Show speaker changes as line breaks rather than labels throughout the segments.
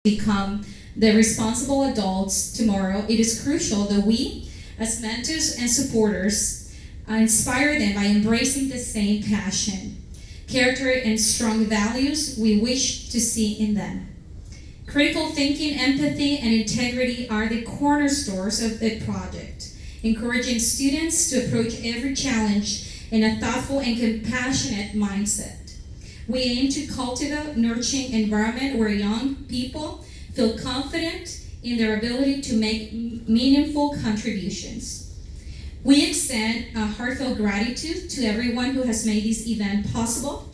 become the responsible adults tomorrow, it is crucial that we, as mentors and supporters, inspire them by embracing the same passion, character, and strong values we wish to see in them. Critical thinking, empathy, and integrity are the cornerstones of the project, encouraging students to approach every challenge in a thoughtful and compassionate mindset. We aim to cultivate a nurturing environment where young people feel confident in their ability to make meaningful contributions. We extend a heartfelt gratitude to everyone who has made this event possible.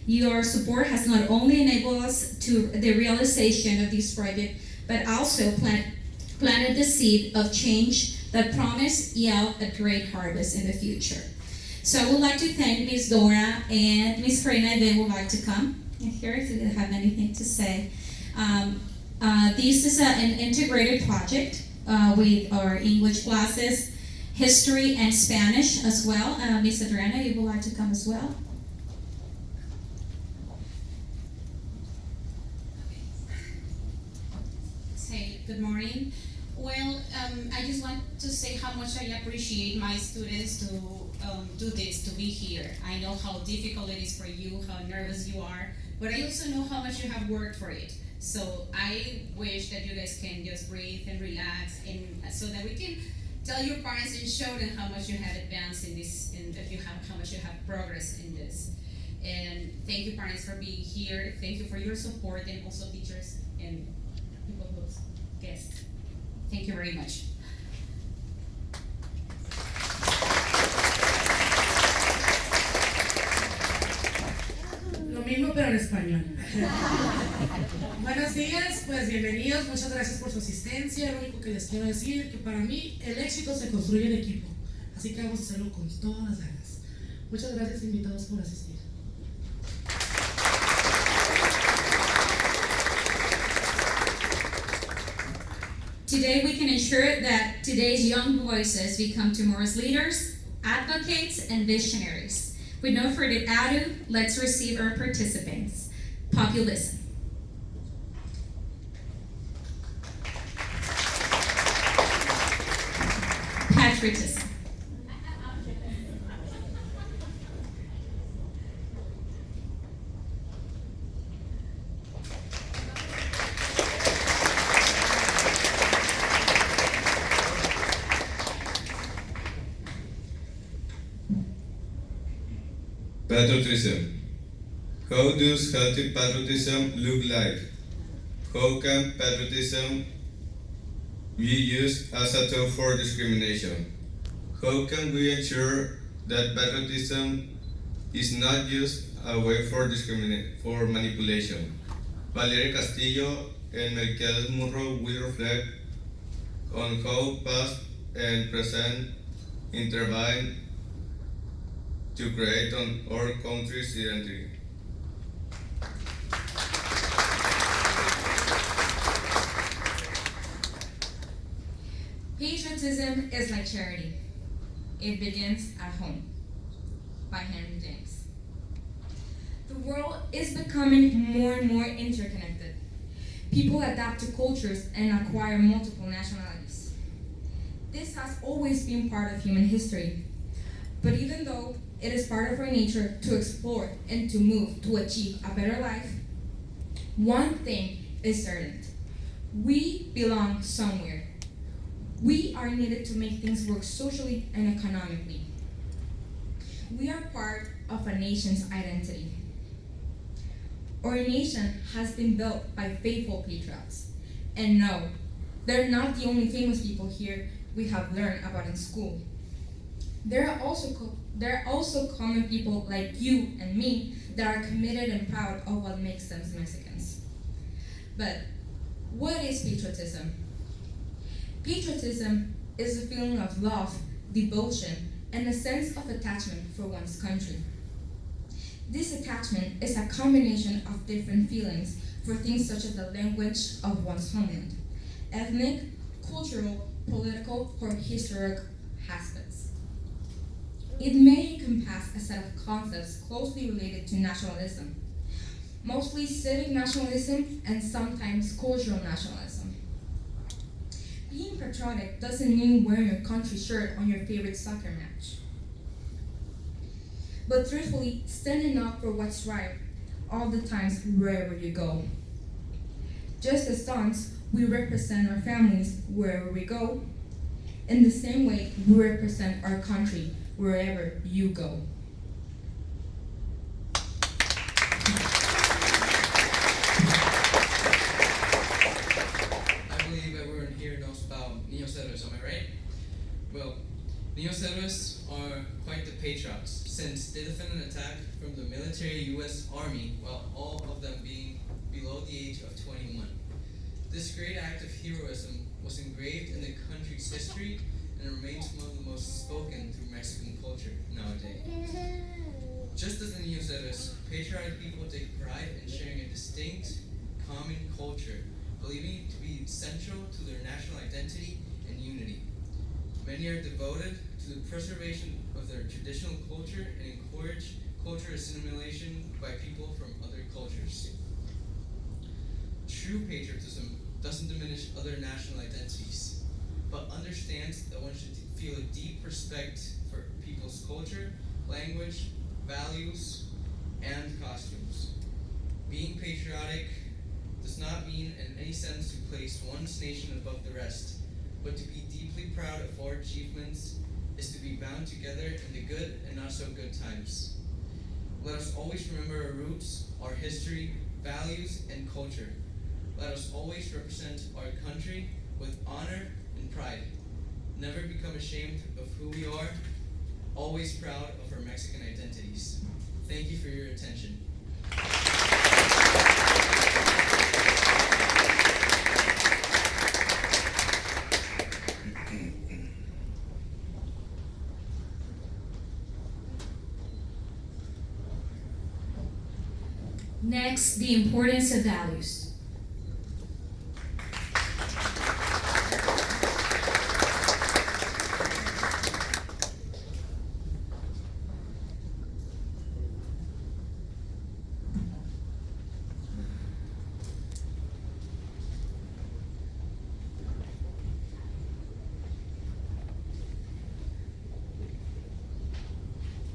Your support has not only enabled us to the realization of this project, but also planted the seed of change that promise yield a great harvest in the future. So I would like to thank Ms. Dora and Ms. Karina if they would like to come here if you have anything to say. This is an integrated project with our English classes, history, and Spanish as well. Ms. Adriana, you would like to come as well?
Say good morning. Well, I just want to say how much I appreciate my students to do this, to be here. I know how difficult it is for you, how nervous you are, but I also know how much you have worked for it. So I wish that you guys can just breathe and relax, and so that we can tell your parents and show them how much you have advanced in this, and if you have how much you have progress in this. And thank you, parents, for being here. Thank you for your support, and also teachers and people who's guests. Thank you very much.
Lo mismo pero en español. Buenos días, pues bienvenidos, muchas gracias por su asistencia. Lo único que les quiero decir que para mí el éxito se construye en equipo, así que vamos a hacerlo con todas las ganas. Muchas gracias invitados por asistir.
Today we can ensure that today's young voices become tomorrow's leaders, advocates, and visionaries. With no further ado, let's receive our participants. Populism. Patriotism.
Patriotism. How does healthy patriotism look like? How can patriotism be used as a tool for discrimination? How can we ensure that patriotism is not used a way for manipulation? Valeria Castillo and Melquiades Munro will reflect on how past and present intervene to create on our country's identity.
Patriotism is like charity. It begins at home. By Henry James. The world is becoming more and more interconnected. People adapt to cultures and acquire multiple nationalities. This has always been part of human history. But even though it is part of our nature to explore and to move to achieve a better life, one thing is certain. We belong somewhere. We are needed to make things work socially and economically. We are part of a nation's identity. Our nation has been built by faithful patriots. And no, they're not the only famous people here we have learned about in school. There are also common people like you and me that are committed and proud of what makes them Mexicans. But what is patriotism? Patriotism is a feeling of love, devotion, and a sense of attachment for one's country. This attachment is a combination of different feelings for things such as the language of one's homeland, ethnic, cultural, political, or historic aspects. It may encompass a set of concepts closely related to nationalism, mostly civic nationalism and sometimes cultural nationalism. Being patriotic doesn't mean wearing a country shirt on your favorite soccer match, but truthfully standing up for what's right all the times wherever you go. Just as sons, we represent our families wherever we go. In the same way, we represent our country wherever you go.
I believe everyone here knows about Niños Héroes, am I right? Well, Niños Héroes are quite the patriots, since they defend an attack from the military US Army while all of them being below the age of 21. This great act of heroism was engraved in the country's history and remains one of the most spoken through Mexican culture nowadays. Just as the Niños Héroes, patriotic people take pride in sharing a distinct, common culture, believing it to be central to their national identity and unity. Many are devoted to the preservation of their traditional culture and encourage cultural assimilation by people from other cultures. True patriotism doesn't diminish other national identities, but understands that one should feel a deep respect for people's culture, language, values, and costumes. Being patriotic does not mean in any sense to place one's nation above the rest, but to be deeply proud of our achievements is to be bound together in the good and not so good times. Let us always remember our roots, our history, values, and culture. Let us always represent our country with honor and pride. Never become ashamed of who we are, always proud of our Mexican identities. Thank you for your attention.
Next, the importance of values.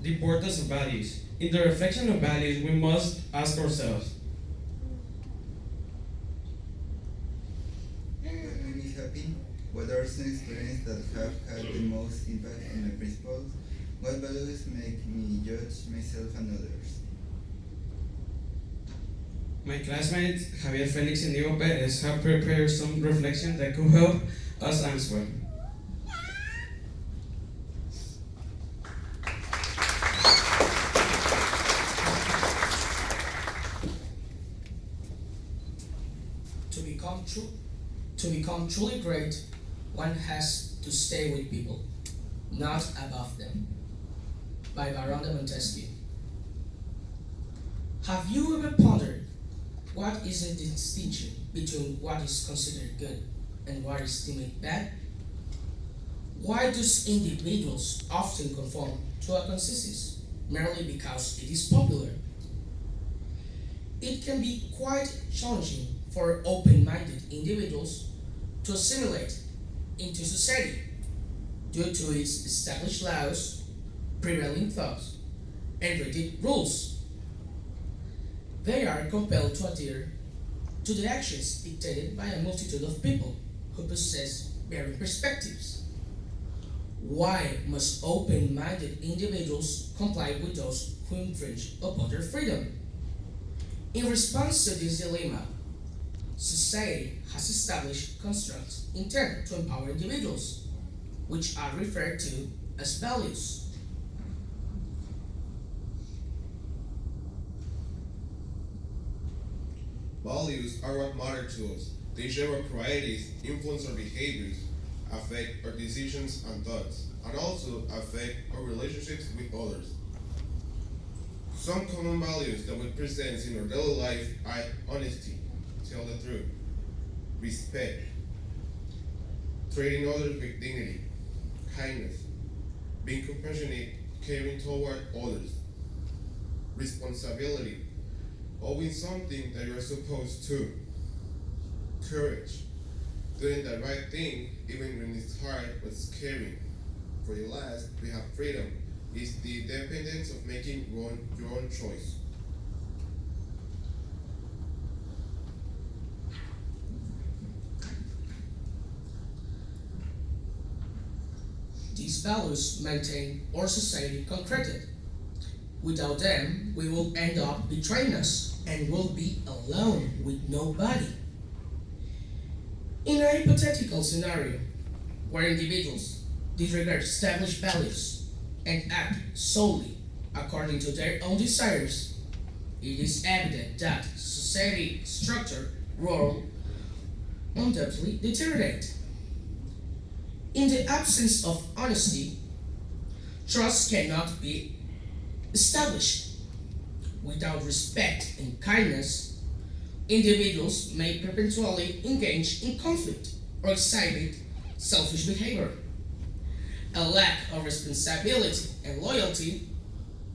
The importance of values. In the reflection of values, we must ask ourselves,
What made me happy? What are some experiences that have had the most impact on my principles? What values make me judge myself and others?
my classmate Javier Felix and Diego Perez have prepared some reflection that could help us answer.
To become truly great, one has to stay with people, not above them. By Baron de Montesquieu. Have you ever pondered what is the distinction between what is considered good and what is deemed bad? Why do individuals often conform to a consensus merely because it is popular? It can be quite challenging for open-minded individuals to assimilate into society due to its established laws, prevailing thoughts, and rigid rules. They are compelled to adhere to the actions dictated by a multitude of people who possess varying perspectives. Why must open-minded individuals comply with those who infringe upon their freedom? In response to this dilemma, society has established constructs intended to empower individuals, which are referred to as values.
Values are what matter to us. They shape our priorities, influence our behaviors, affect our decisions and thoughts, and also affect our relationships with others. Some common values that we present in our daily life are honesty, tell the truth, respect, treating others with dignity, kindness, being compassionate, caring toward others, responsibility, owing something that you're supposed to. Courage. Doing the right thing even when it's hard but scary. For the last, we have freedom. It's the independence of making your own choice.
These values maintain our society concreted. Without them, we will end up betraying us and will be alone with nobody. In a hypothetical scenario where individuals disregard established values and act solely according to their own desires, it is evident that society structure will undoubtedly deteriorate. In the absence of honesty, trust cannot be established. Without respect and kindness, individuals may perpetually engage in conflict or exhibit selfish behavior. A lack of responsibility and loyalty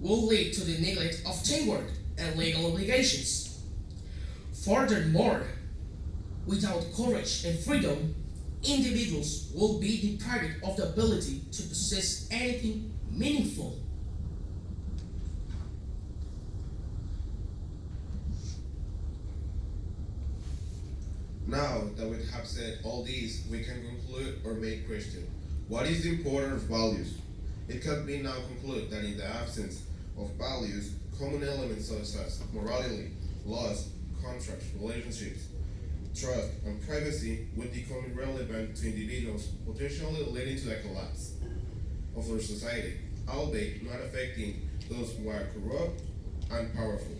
will lead to the neglect of teamwork and legal obligations. Furthermore, without courage and freedom, individuals will be deprived of the ability to possess anything meaningful.
Now that we have said all these, we can conclude or make question. What is the importance of values? It can be now concluded that in the absence of values, common elements such as morality, laws, contracts, relationships, trust, and privacy would become irrelevant to individuals, potentially leading to the collapse of their society, albeit not affecting those who are corrupt and powerful.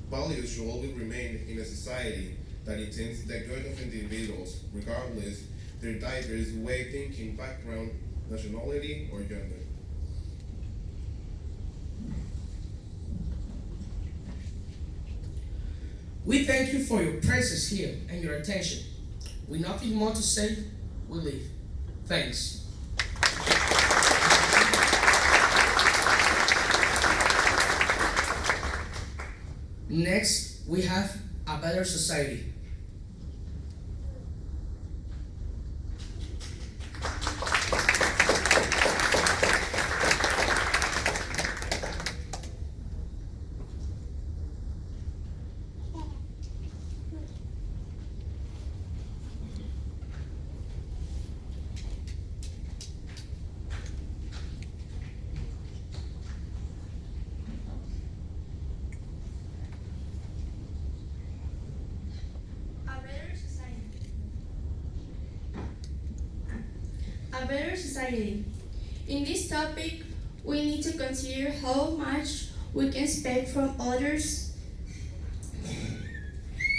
Values should always remain in a society that intends the good of individuals, regardless their diverse way of thinking, background, nationality, or gender.
We thank you for your presence here and your attention. With nothing more to say, we leave. Thanks. Next, we have a better society.
A better society. In this topic, we need to consider how much we can expect from others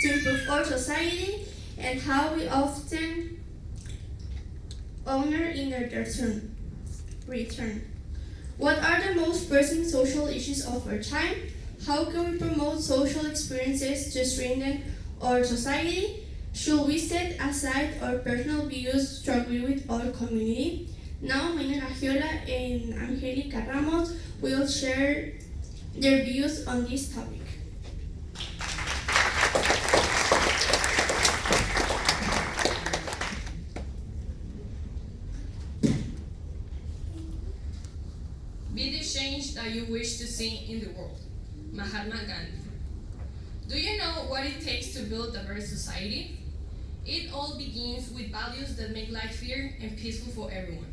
to improve our society and how we often honor in their return. What are the most pressing social issues of our time? How can we promote social experiences to strengthen our society? Should we set aside our personal views to agree with our community? Now, Maynard Agiola and Angelica Ramos will share their views on this topic.
Be the change that you wish to see in the world. Mahatma Gandhi. Do you know what it takes to build a better society? It all begins with values that make life fair and peaceful for everyone.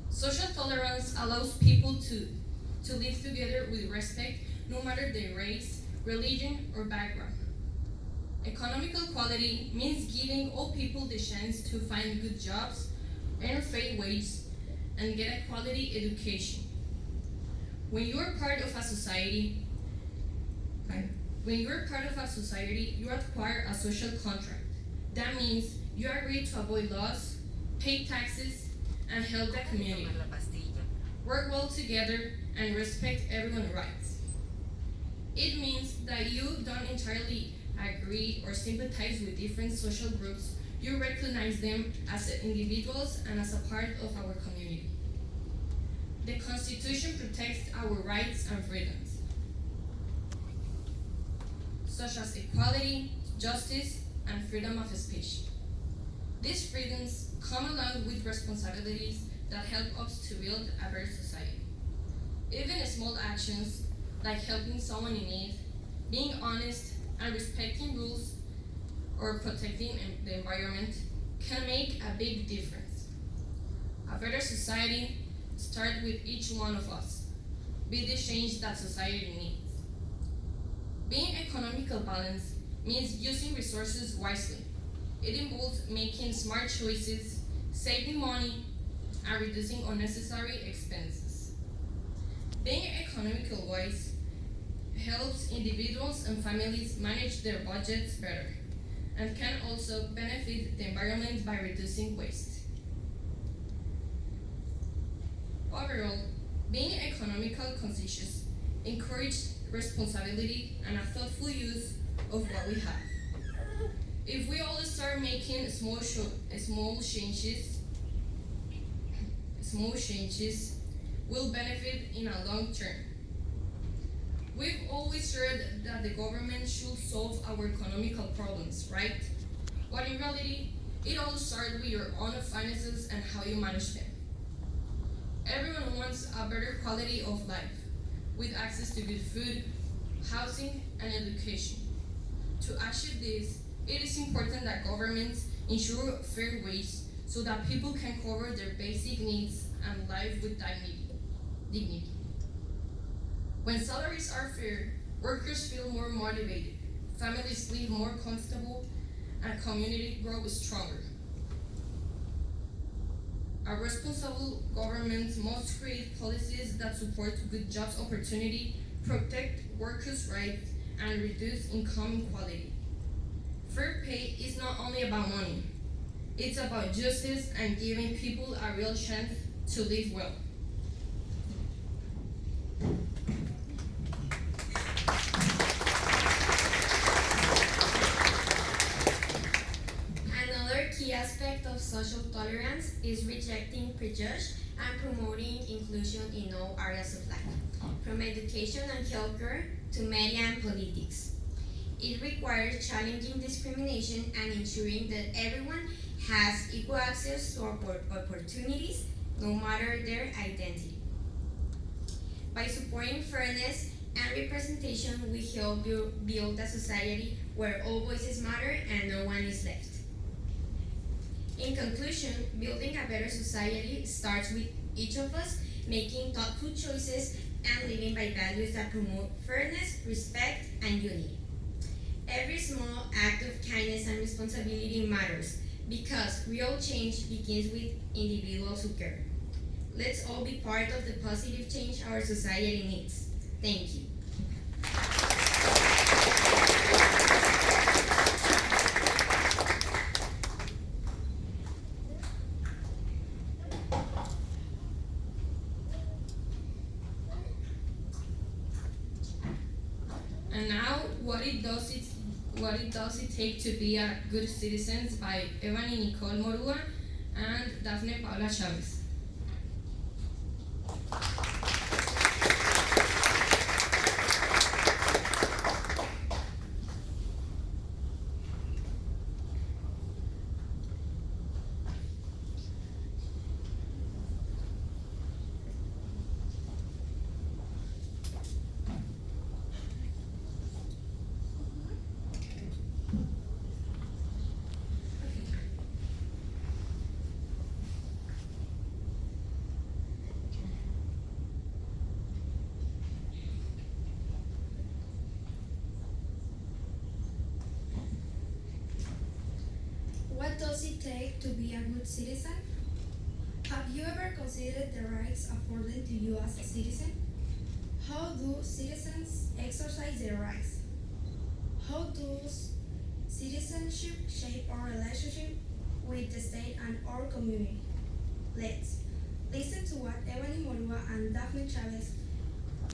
Social tolerance allows people to live together with respect, no matter their race, religion, or background. Economical equality means giving all people the chance to find good jobs, earn fair wages, and get a quality education. When you are part of a society, you acquire a social contract. That means you agree to avoid laws, pay taxes, and help the community. Work well together and respect everyone's rights. It means that you don't entirely agree or sympathize with different social groups. You recognize them as individuals and as a part of our community. The Constitution protects our rights and freedoms. such as equality, justice, and freedom of speech. These freedoms come along with responsibilities that help us to build a better society. Even small actions like helping someone in need, being honest, and respecting rules or protecting the environment can make a big difference. A better society starts with each one of us. Be the change that society needs. Being economical balance means using resources wisely. It involves making smart choices, saving money, and reducing unnecessary expenses. Being economical wise helps individuals and families manage their budgets better and can also benefit the environment by reducing waste. Overall, being economical conscious encourages responsibility and a thoughtful use of what we have. If we all start making small changes, will benefit in a long term. We've always heard that the government should solve our economical problems, right? But in reality, it all starts with your own finances and how you manage them. Everyone wants a better quality of life, with access to good food, housing, and education. To achieve this, it is important that governments ensure fair wage so that people can cover their basic needs and live with dignity. When salaries are fair, workers feel more motivated, families live more comfortable, and community grows stronger. A responsible government must create policies that support good jobs opportunity, protect workers' rights, and reduce income inequality. Fair pay is not only about money, it's about justice and giving people a real chance to live well.
Another key aspect of social tolerance is rejecting prejudice and promoting inclusion in all areas of life, from education and healthcare to media and politics. It requires challenging discrimination and ensuring that everyone has equal access to opportunities, no matter their identity. By supporting fairness and representation, we help build a society where all voices matter and no one is left. In conclusion, building a better society starts with each of us making thoughtful choices and living by values that promote fairness, respect, and unity. Every small act of kindness and responsibility matters because real change begins with individuals who care. Let's all be part of the positive change our society needs. Thank you.
And now, what it does it take to be a good citizen by Ebony Nicole Morua and Daphne Paula Chavez.
What does it take to be a good citizen? Have you ever considered the rights afforded to you as a citizen? How do citizens exercise their rights? How does citizenship shape our relationship with the state and our community? Let's listen to what Ebony Morua and Daphne Chavez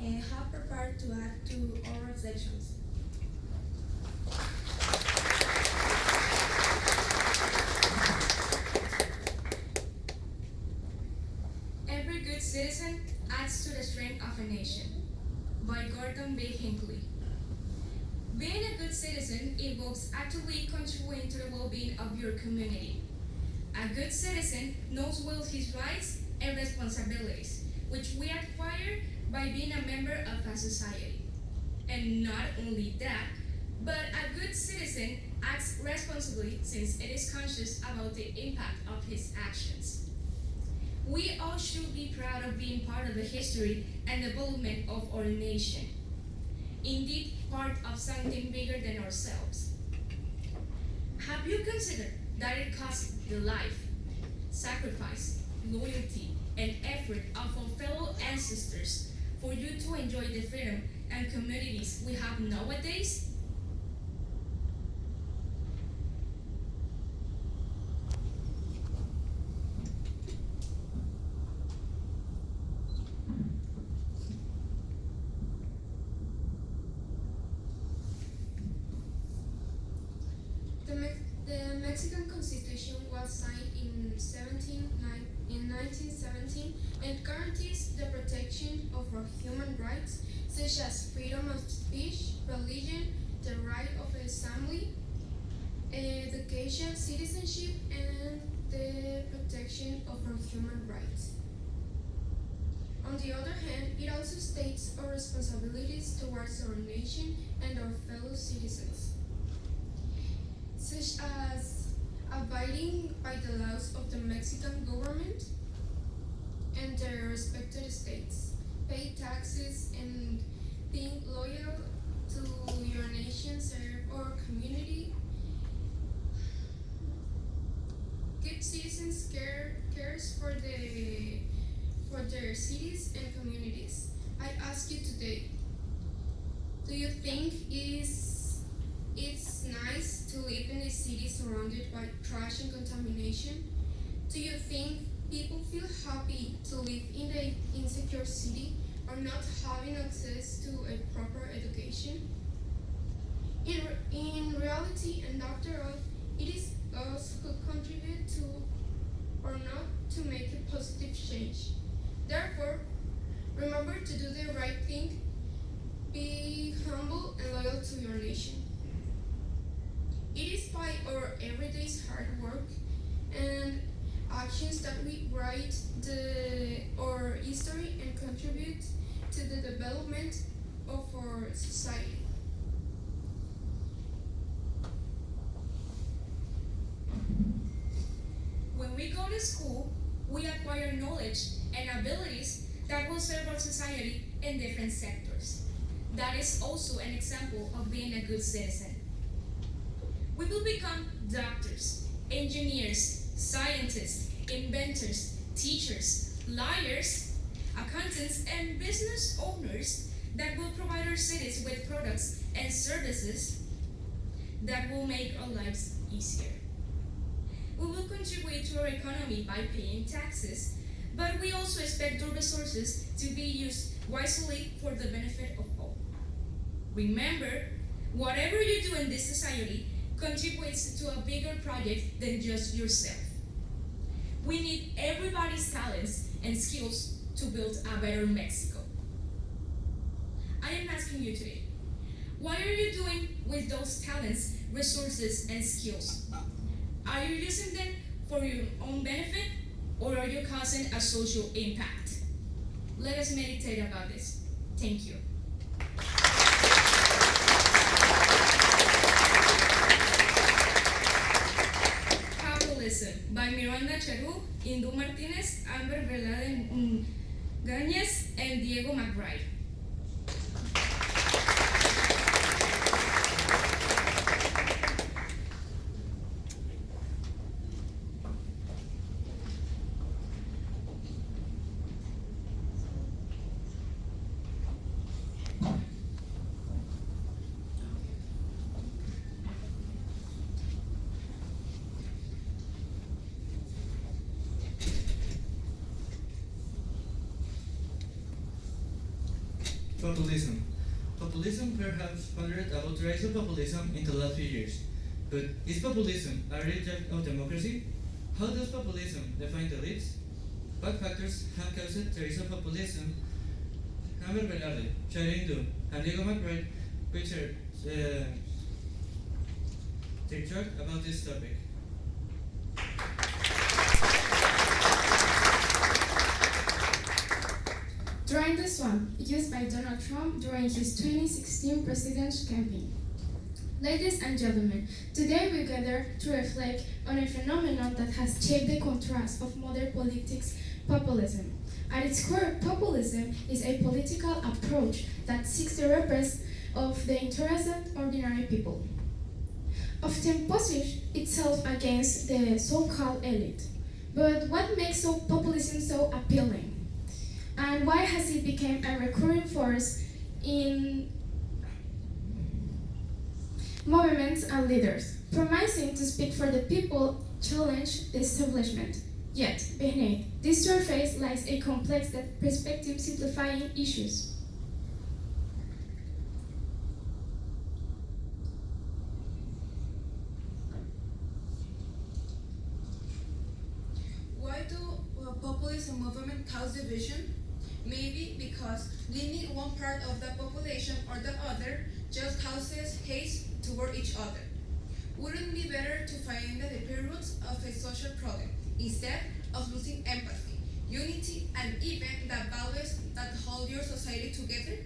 have prepared to add to our reflections.
Every good citizen adds to the strength of a nation, by Gordon B. Hinckley. Being a good good citizen involves actively contributing to the well-being of your community. A good citizen knows well his rights and responsibilities, which we acquire by being a member of a society. And not only that, but a good citizen acts responsibly since it is conscious about the impact of his actions. We all should be proud of being part of the history and development of our nation. Indeed, part of something bigger than ourselves. Have you considered that it costs the life, sacrifice, loyalty, and effort of our fellow ancestors for you to enjoy the freedom and communities we have nowadays?
The Mexican Constitution was signed in 1917 and guarantees the protection of our human rights, such as freedom of speech, religion, the right of assembly, education, citizenship, and the protection of our human rights. On the other hand, it also states our responsibilities towards our nation and our fellow citizens, such as abiding by the laws of the Mexican government and their respected states, pay taxes, and being loyal to your nation, serve our community. Good citizens cares for their cities and communities. I ask you today, do you think it's nice to live in a city surrounded by trash and contamination? Do you think people feel happy to live in an insecure city or not having access to a proper education? In reality, and after all, it is us who contribute to or not to make a positive change. Therefore, remember to do the right thing, be humble and loyal to your nation. It is by our everyday hard work and actions that we write our history and contribute to the development of our society.
When we go to school, we acquire knowledge and abilities that will serve our society in different sectors. That is also an example of being a good citizen. We will become doctors, engineers, scientists, inventors, teachers, lawyers, accountants, and business owners that will provide our cities with products and services that will make our lives easier. We will contribute to our economy by paying taxes, but we also expect our resources to be used wisely for the benefit of all. Remember, whatever you do in this society contributes to a bigger project than just yourself. We need everybody's talents and skills to build a better Mexico. I am asking you today, what are you doing with those talents, resources, and skills? Are you using them for your own benefit, or are you causing a social impact? Let us meditate about this. Thank you. Capitalism by Miranda Cheru, Indu Martinez, Amber Velade Gañez, and Diego McBride.
Populism. Populism perhaps pondered about the rise of populism in the last few years. But is populism a reject of democracy? How does populism define the elites? What factors have caused the rise of populism? Amber Velarde, Sharon Indu, and Diego McBride featured take track about this topic.
Trying the swamp, used by Donald Trump during his 2016 presidential campaign. Ladies and gentlemen, today we gather to reflect on a phenomenon that has shaped the contrast of modern politics, populism. At its core, populism is a political approach that seeks the repress of the interests of ordinary people, often position itself against the so-called elite. But what makes populism so appealing? And why has it become a recurring force in movements and leaders, promising to speak for the people, challenge the establishment? Yet, beneath this surface lies a complex perspective simplifying issues.
Why do populism movement cause division? Maybe because leaning one part of the population or the other just causes hate toward each other. Wouldn't it be better to find the deeper roots of a social problem instead of losing empathy, unity, and even the values that hold your society together?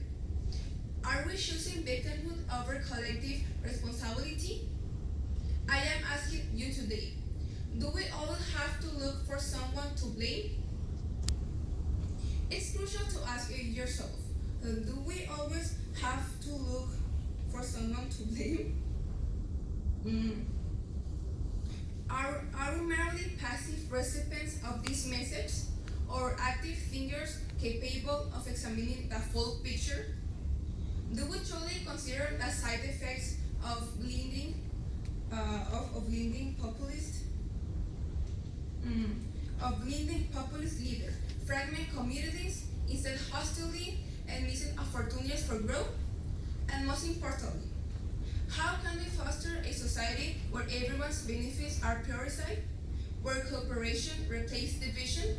Are we choosing victimhood over collective responsibility? I am asking you today, do we always have to look for someone to blame? It's crucial to ask yourself, do we always have to look for someone to blame? Are we merely passive recipients of this message, or active thinkers capable of examining the full picture? Do we truly consider the side effects of bleeding populist leaders, fragment communities, instead hostility and missing opportunities for growth? And most importantly, how can we foster a society where everyone's benefits are prioritized, where cooperation replaces division?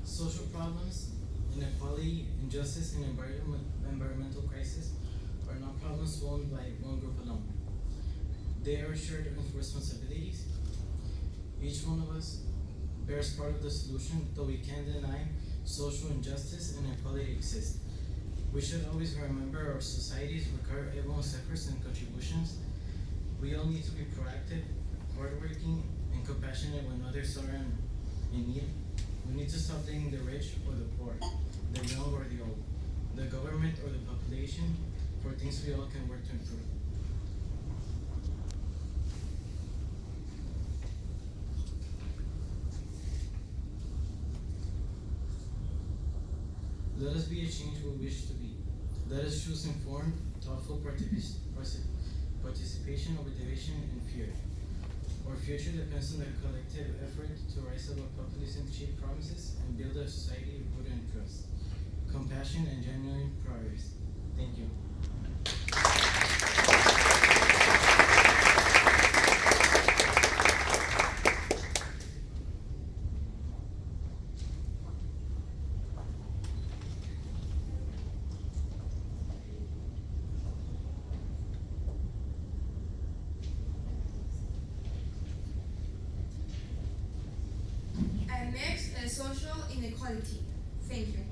Social problems, inequality, injustice, and environmental crisis are not problems solved by one group alone. They are shared responsibilities. Each one of us bears part of the solution, though we can't deny social injustice and inequality exist. We should always remember our societies require everyone's efforts and contributions. We all need to be proactive, hardworking, and compassionate when others are in need. We need to stop blaming the rich or the poor, the young or the old, the government or the population for things we all can work to improve. Let us be a change we wish to be. Let us choose informed, thoughtful participation over division and fear. Our future depends on the collective effort to rise above populism's cheap promises and build a society rooted in trust, compassion, and genuine progress. Thank you.
And next, social inequality. Thank you.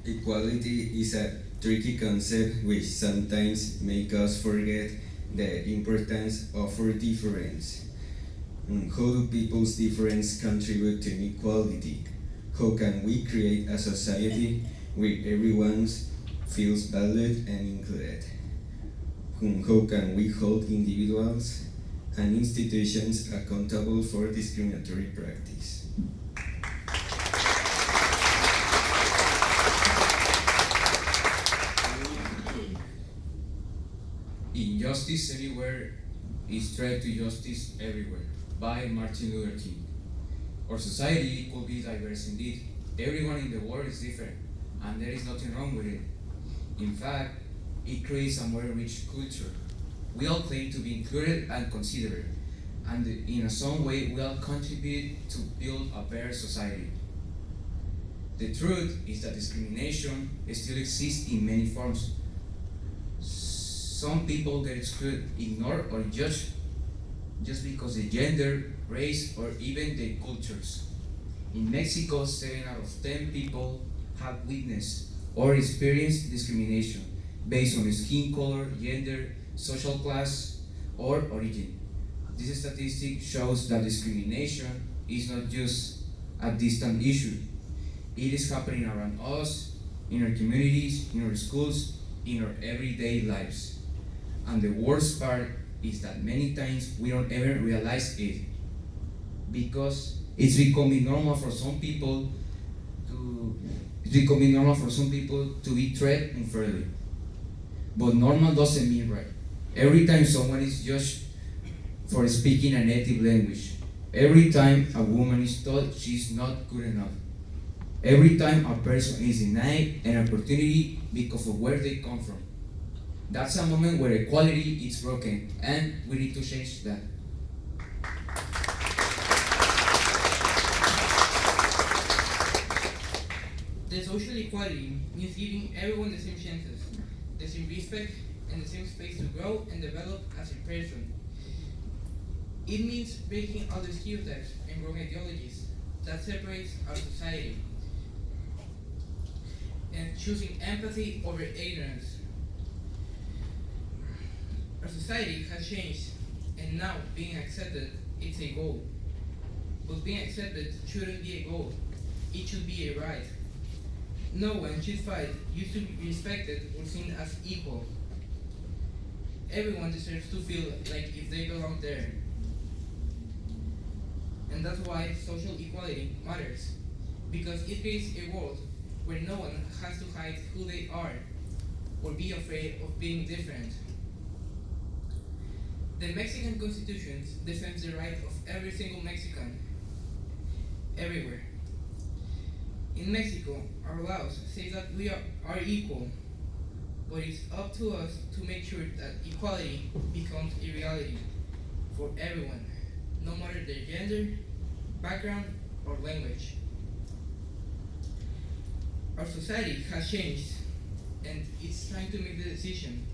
Equality is a tricky concept which sometimes makes us forget the importance of our difference. How do people's difference contribute to inequality? How can we create a society where everyone feels valued and included? How can we hold individuals and institutions accountable for discriminatory practice?
Injustice anywhere is threat to justice everywhere. by Martin Luther King. Our society could be diverse indeed. Everyone in the world is different, and there is nothing wrong with it. In fact, it creates a more rich culture. We all claim to be included and considered, and in some way we all contribute to build a better society. The truth is that discrimination still exists in many forms. Some people get excluded, ignored, or judged just because of gender, race, or even their cultures. In Mexico, 7 out of 10 people have witnessed or experienced discrimination based on skin color, gender, social class, or origin. This statistic shows that discrimination is not just a distant issue. It is happening around us, in our communities, in our schools, in our everyday lives. And the worst part is that many times we don't even realize it, because it's becoming normal for some people to be treated unfairly. But normal doesn't mean right. Every time someone is judged for speaking a native language, every time a woman is told she's not good enough, every time a person is denied an opportunity because of where they come from, that's a moment where equality is broken, and we need to change that.
The social equality means giving everyone the same chances, the same respect, and the same space to grow and develop as a person. It means breaking other stereotypes and wrong ideologies that separates our society, and choosing empathy over ignorance. Our society has changed, and now being accepted is a goal. But being accepted shouldn't be a goal, it should be a right. No one should fight used to be respected or seen as equal. Everyone deserves to feel like if they belong there. And that's why social equality matters, because it creates a world where no one has to hide who they are or be afraid of being different. The Mexican Constitution defends the right of every single Mexican, everywhere. In Mexico, our laws say that we are equal, but it's up to us to make sure that equality becomes a reality for everyone, no matter their gender, background, or language. Our society has changed, and it's time to make the decision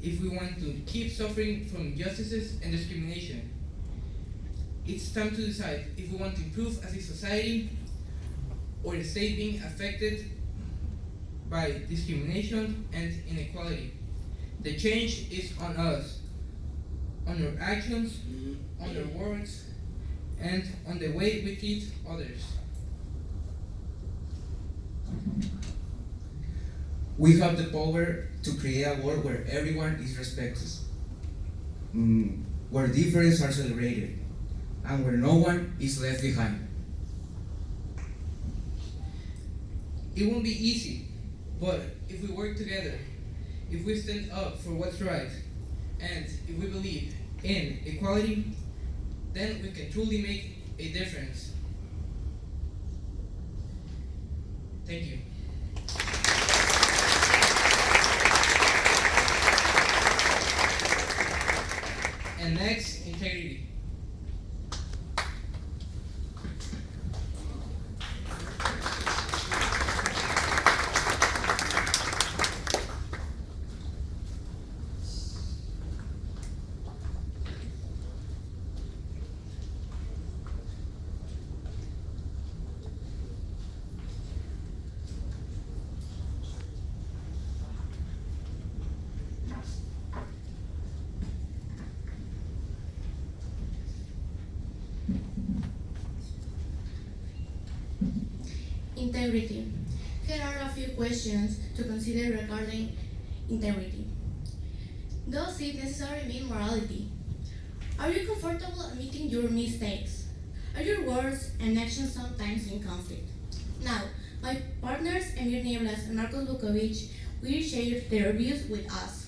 if we want to keep suffering from injustices and discrimination. It's time to decide if we want to improve as a society or stay being affected by discrimination and inequality. The change is on us, on our actions, on our words, and on the way we treat others.
We have the power to create a world where everyone is respected, where differences are celebrated, and where no one is left behind.
It won't be easy, but if we work together, if we stand up for what's right, and if we believe in equality, then we can truly make a difference. Thank you. And next, integrity.
Integrity. Here are a few questions to consider regarding integrity. Does it necessarily mean morality? Are you comfortable admitting your mistakes? Are your words and actions sometimes in conflict? Now, my partners Emir Nieblas and Marcos Vukovic will share their views with us.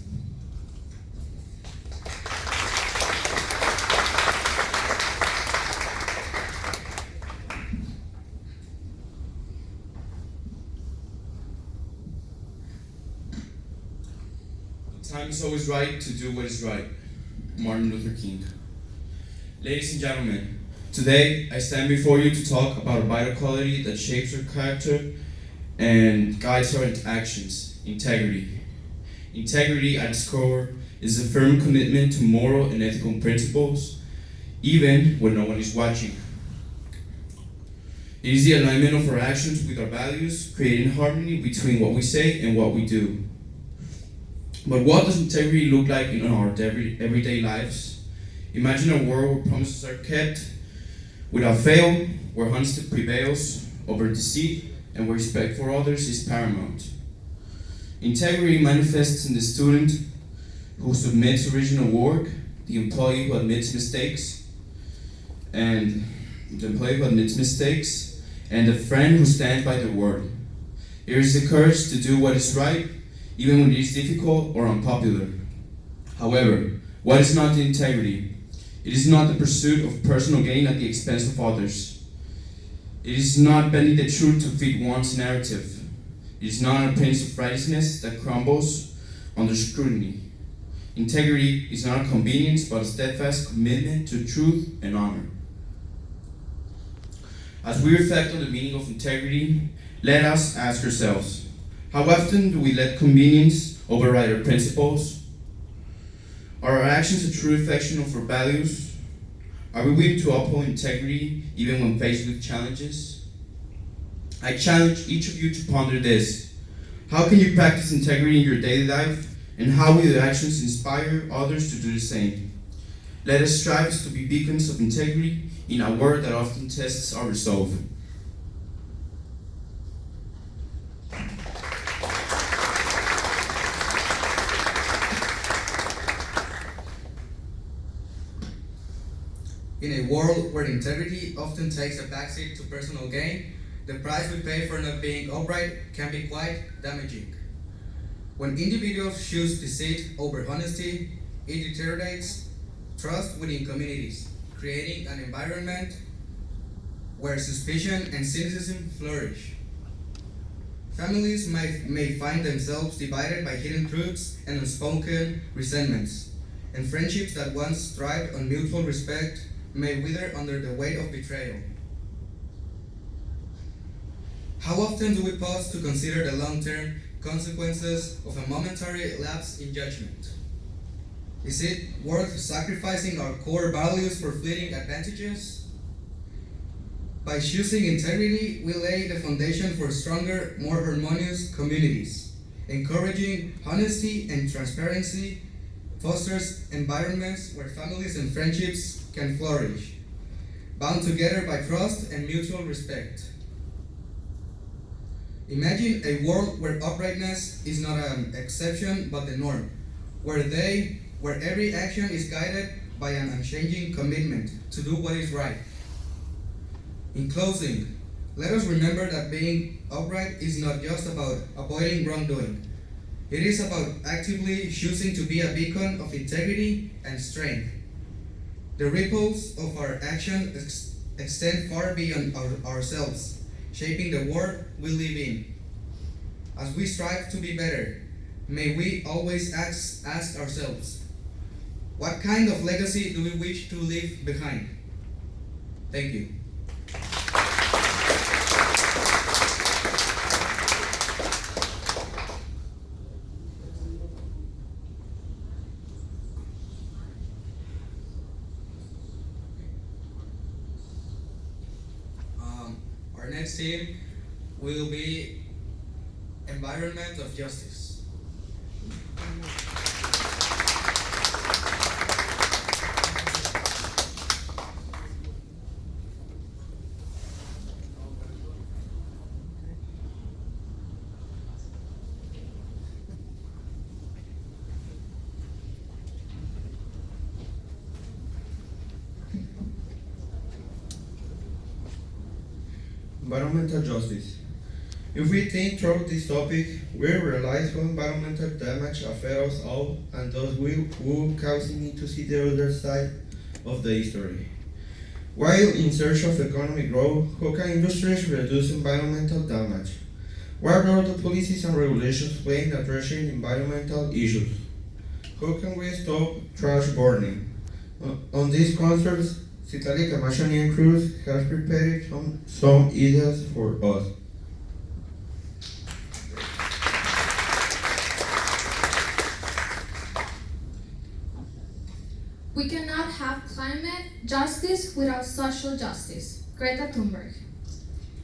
time is always right to do what is right. Martin Luther King. Ladies and gentlemen, today I stand before you to talk about a vital quality that shapes our character and guides our actions: integrity. Integrity at its core is a firm commitment to moral and ethical principles, even when no one is watching. It is the alignment of our actions with our values, creating harmony between what we say and what we do. But what does integrity look like in our everyday lives? Imagine a world where promises are kept without fail, where honesty prevails over deceit, and where respect for others is paramount. Integrity manifests in the student who submits original work, the employee who admits mistakes, and the friend who stands by their word. It is the courage to do what is right, even when it is difficult or unpopular. However, what is not integrity? It is not the pursuit of personal gain at the expense of others. It is not bending the truth to fit one's narrative. It is not a appearance of righteousness that crumbles under scrutiny. Integrity is not a convenience, but a steadfast commitment to truth and honor. As we reflect on the meaning of integrity, let us ask ourselves, how often do we let convenience override our principles? Are our actions a true reflection of our values? Are we willing to uphold integrity even when faced with challenges? I challenge each of you to ponder this. How can you practice integrity in your daily life, and how will your actions inspire others to do the same? Let us strive to be beacons of integrity in a world that often tests our resolve.
In a world where integrity often takes a backseat to personal gain, the price we pay for not being upright can be quite damaging. When individuals choose deceit over honesty, it deteriorates trust within communities, creating an environment where suspicion and cynicism flourish. Families may find themselves divided by hidden truths and unspoken resentments, and friendships that once thrived on mutual respect may wither under the weight of betrayal. How often do we pause to consider the long-term consequences of a momentary lapse in judgment? Is it worth sacrificing our core values for fleeting advantages? By choosing integrity, we lay the foundation for stronger, more harmonious communities. Encouraging honesty and transparency fosters environments where families and friendships can flourish, bound together by trust and mutual respect. Imagine a world where uprightness is not an exception but the norm, where every action is guided by an unchanging commitment to do what is right. In closing, let us remember that being upright is not just about avoiding wrongdoing. It is about actively choosing to be a beacon of integrity and strength. The ripples of our action extend far beyond ourselves, shaping the world we live in. As we strive to be better, may we always ask ourselves, what kind of legacy do we wish to leave behind? Thank you. Our next team will be Environment of Justice.
Environmental justice. If we think through this topic, we realize how environmental damage affects us all, and thus we will causing me to see the other side of the history. While in search of economic growth, how can industries reduce environmental damage? What role do policies and regulations play in addressing environmental issues? How can we stop trash burning? On these concerts, Citlali Camachanian Cruz has prepared some ideas for us.
We cannot have climate justice without social justice. Greta Thunberg.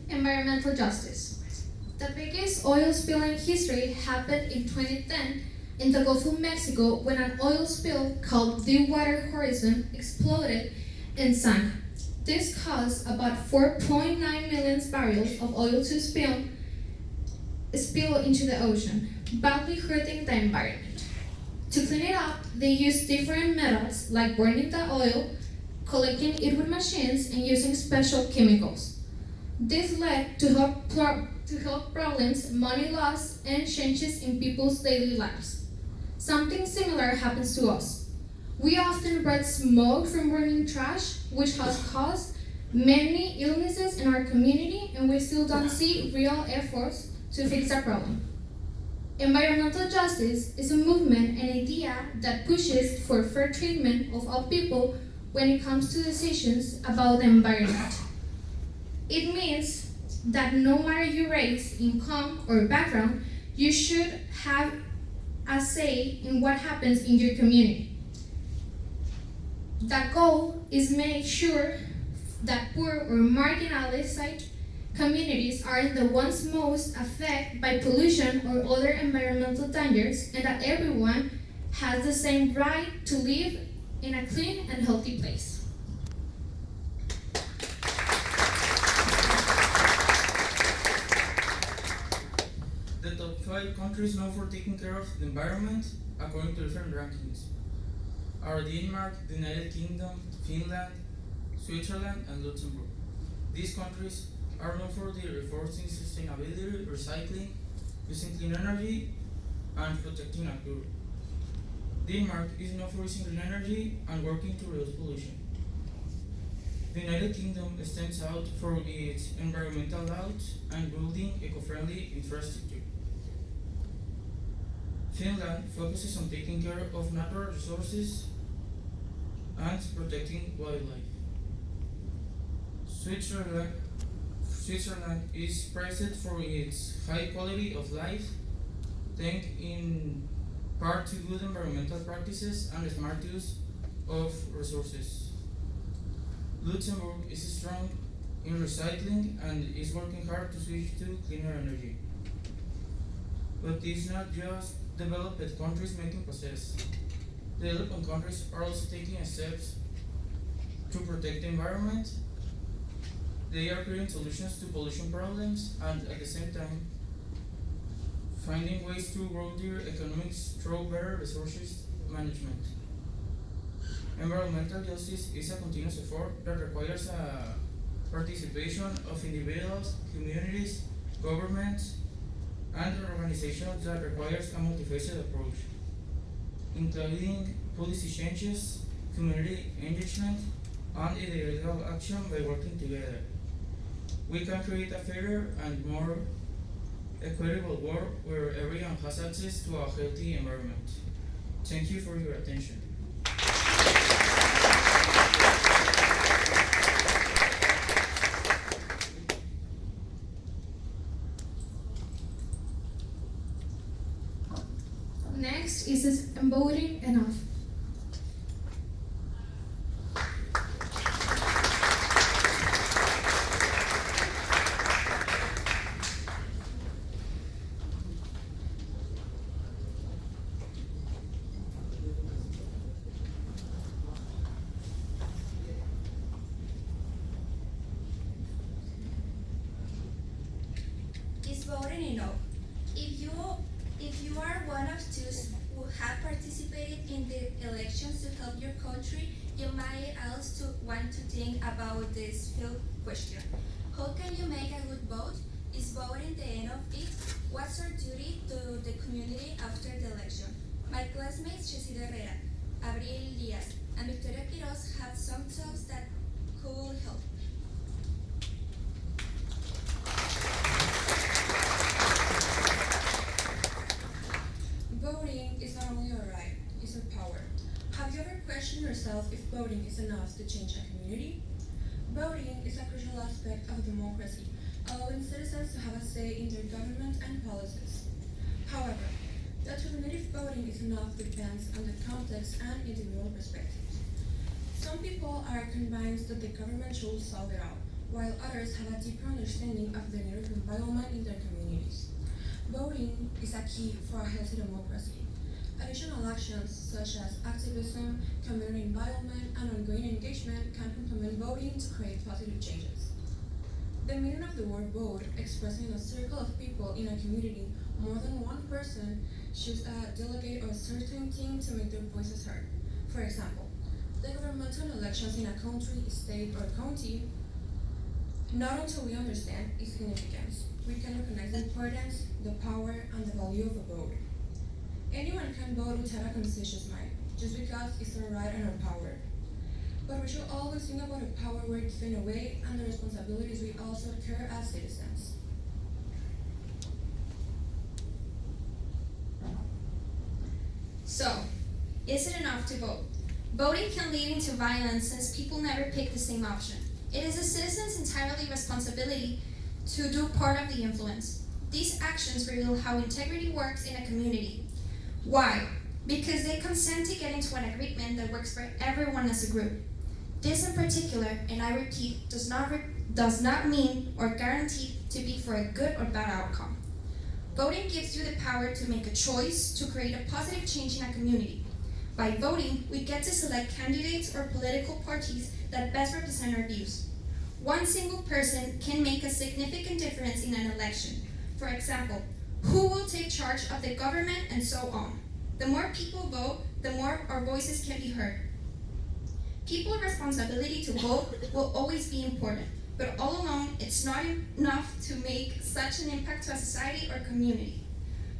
Environmental justice. The biggest oil spill in history happened in 2010 in the Gulf of Mexico when an oil spill called Deepwater Horizon exploded and sank. This caused about 4.9 million barrels of oil to spill into the ocean, badly hurting the environment. To clean it up, they used different methods like burning the oil, collecting it with machines, and using special chemicals. This led to health problems, money loss, and changes in people's daily lives. Something similar happens to us. We often breathe smoke from burning trash, which has caused many illnesses in our community, and we still don't see real efforts to fix the problem. Environmental justice is a movement and idea that pushes for fair treatment of all people when it comes to decisions about the environment. It means that no matter your race, income, or background, you should have a say in what happens in your community. The goal is make sure that poor or marginalized communities are the ones most affected by pollution or other environmental dangers, and that everyone has the same right to live in a clean and healthy place.
The top 5 countries known for taking care of the environment, according to different rankings, are Denmark, the United Kingdom, Finland, Switzerland, and Luxembourg. These countries are known for their reinforcing sustainability, recycling, using clean energy, and protecting nature. Denmark is known for using clean energy and working to reduce pollution. The United Kingdom stands out for its environmental laws and building eco-friendly infrastructure. Finland focuses on taking care of natural resources and protecting wildlife. Switzerland is prized for its high quality of life, thanks in part to good environmental practices and smart use of resources. Luxembourg is strong in recycling and is working hard to switch to cleaner energy. But it's not just developed countries making progress. Developing countries are also taking steps to protect the environment. They are creating solutions to pollution problems and at the same time finding ways to grow their economics through better resources management. Environmental justice is a continuous effort that requires a participation of individuals, communities, governments, and organizations that requires a multifaceted approach, including policy changes, community engagement, and individual action by working together. We can create a fairer and more equitable world where everyone has access to a healthy environment. Thank you for your attention.
Next is voting enough.
Is voting enough? If you are one of those who have participated in the elections to help your country, you might also want to think about this field question. How can you make a good vote? Is voting the end of it? What's our duty to the community after the election? My classmates Jessica Herrera, Abril Diaz, and Victoria Quiroz have some thoughts that could help.
Voting is not only a right, it's a
voting is enough to change a community? Voting is a crucial aspect of democracy, allowing citizens to have a say in their government and policies. However, that alternative voting is enough depends on the context and individual perspectives. Some people are convinced that the government should solve it all, while others have a deeper understanding of the need of environment in their communities. Voting is a key for a healthy democracy. Additional actions such as activism, community involvement, and ongoing engagement can complement voting to create positive changes. The meaning of the word vote, expressing a circle of people in a community, more than one person choose a delegate or a certain team to make their voices heard. For example, the governmental elections in a country, state, or county, not until we understand its significance, we can recognize the importance, the power, and the value of a vote. Anyone can vote without a conscientious mind, just because it's our right and our power. But we should always think about the power we're giving away and the responsibilities we also carry as citizens.
So, is it enough to vote? Voting can lead into violence since people never pick the same option. It is the citizens' entirely responsibility to do part of the influence. These actions reveal how integrity works in a community. Why? Because they consent to get into an agreement that works for everyone as a group. This in particular, and I repeat, does not mean or guarantee to be for a good or bad outcome. Voting gives you the power to make a choice to create a positive change in a community. By voting, we get to select candidates or political parties that best represent our views. One single person can make a significant difference in an election. For example, who will take charge of the government and so on. The more people vote, the more our voices can be heard. People's responsibility to vote will always be important, but all alone, it's not enough to make such an impact to a society or community.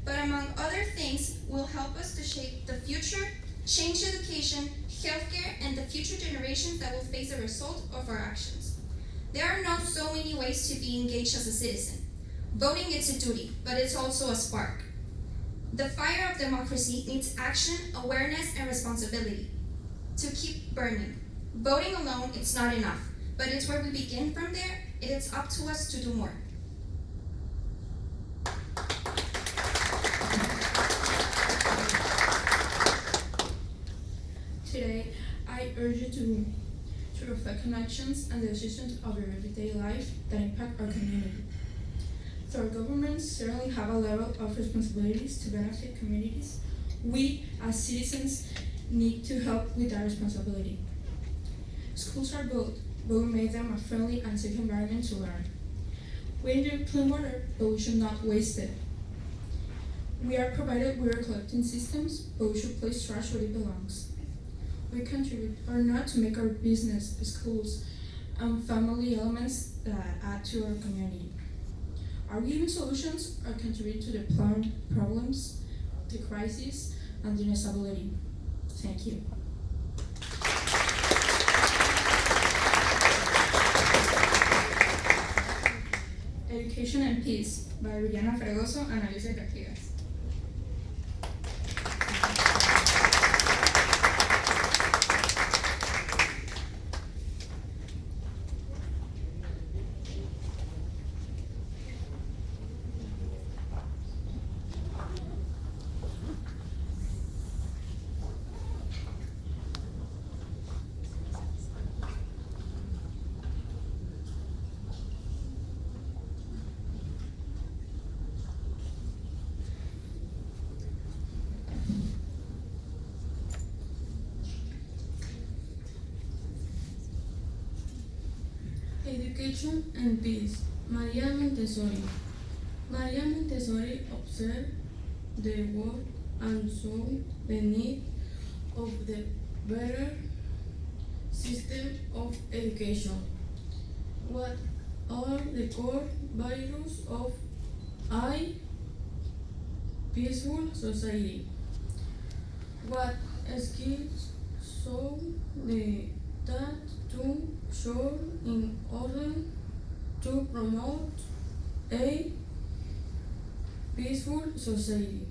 But among other things, will help us to shape the future, change education, healthcare, and the future generations that will face the result of our actions. There are not so many ways to be engaged as a citizen. Voting is a duty, but it's also a spark. The fire of democracy needs action, awareness, and responsibility to keep burning. Voting alone, it's not enough, but it's where we begin from there. It is up to us to do more.
Today, I urge you to reflect on actions and decisions of your everyday life that impact our community. So our governments certainly have a level of responsibilities to benefit communities. We, as citizens, need to help with that responsibility. Schools are built, but we make them a friendly and safe environment to learn. We enjoy clean water, but we should not waste it. We are provided with our collecting systems, but we should place trash where it belongs. We contribute or not to make our business, schools, and family elements that add to our community. Are we giving solutions or contribute to the problems, the crisis, and the instability? Thank you. Education and Peace by Viridiana Fregoso and Alicia Castigas. Education and Peace, Maria Montessori. Maria Montessori observed the world and saw the need of the better system of education. What are the core values of a peaceful society? What skills should the that to show in order to promote a peaceful society?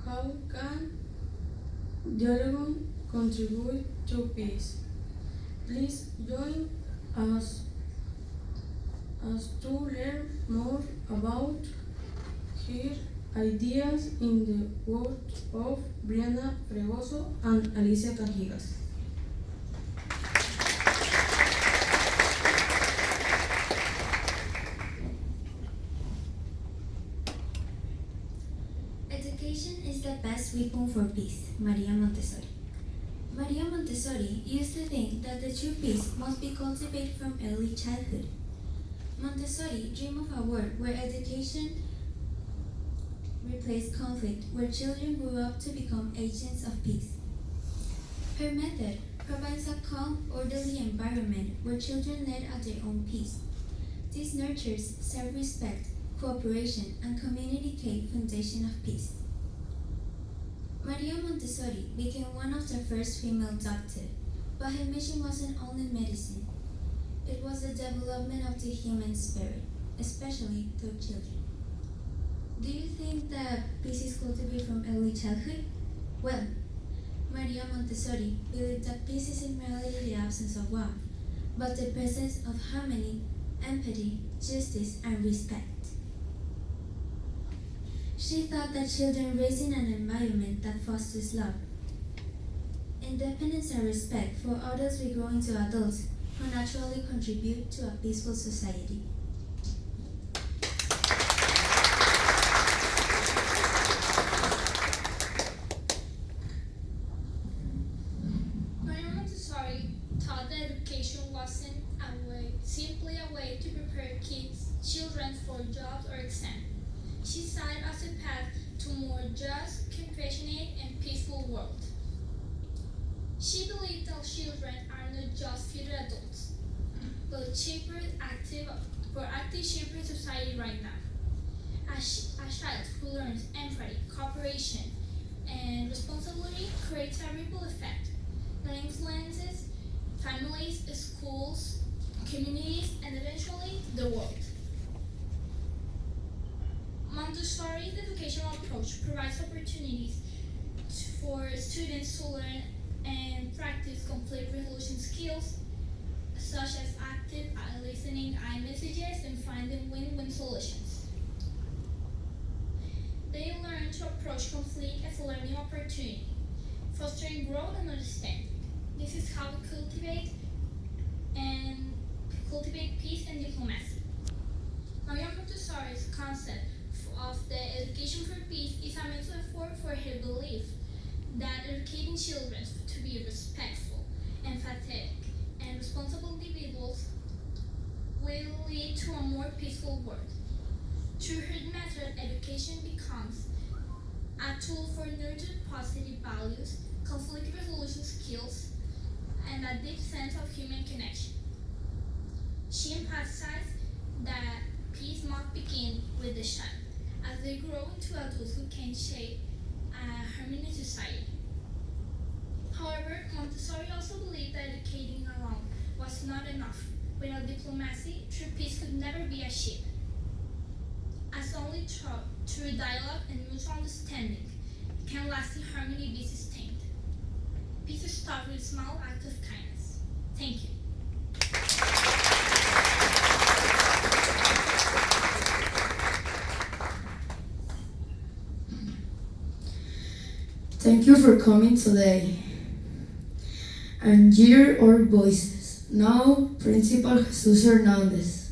How can dialogue
contribute to peace. Please join us to learn more about her ideas in the words of Brianna Fregoso and Alicia Cajigas.
Education is the best weapon for peace, Maria Montessori. Maria Montessori used to think that the true peace must be cultivated from early childhood. Montessori dreamed of a world where education replaced conflict, where children grew up to become agents of peace. Her method provides a calm, orderly environment where children learn at their own pace. This nurtures self-respect, cooperation, and community-based foundation of peace. Maria Montessori became one of the first female doctors, but her mission wasn't only medicine. It was the development of the human spirit, especially through children. Do you think that peace is cultivated from early childhood? Well, Maria Montessori believed that peace isn't merely the absence of war, but the presence of harmony, empathy, justice, and respect. She thought that children raised in an environment that fosters love, independence, and respect for others will grow into adults who naturally contribute to a peaceful society.
Maria Montessori taught that education wasn't simply a way to prepare children for jobs or exams. She saw it as a path to a more just, compassionate, and peaceful world. She believed that children are not just future adults, but active shaping society right now. A child who learns empathy, cooperation, and responsibility creates a ripple effect that influences families, schools, communities, and eventually the world. Montessori's educational approach provides opportunities for students to learn and practice conflict resolution skills, such as active listening, iMessages, and finding win-win solutions. They learn to approach conflict as a learning opportunity, fostering growth and understanding. This is how we cultivate peace and diplomacy. Maria Montessori's concept of the education for peace is a metaphor for her belief that educating children to be respectful, empathetic, and responsible individuals will lead to a more peaceful world. Through her method, education becomes a tool for nurturing positive values, conflict resolution skills, and a deep sense of human connection. She emphasized that peace must begin with the child, as they grow into adults who can shape a harmonious society. However, Montessori also believed that educating alone was not enough. Without diplomacy, true peace could never be achieved, as only through dialogue and mutual understanding can lasting harmony be sustained. Peace starts with small acts of kindness. Thank you.
Thank you for coming today and hear our voices. Now, Principal Jesus Hernandez.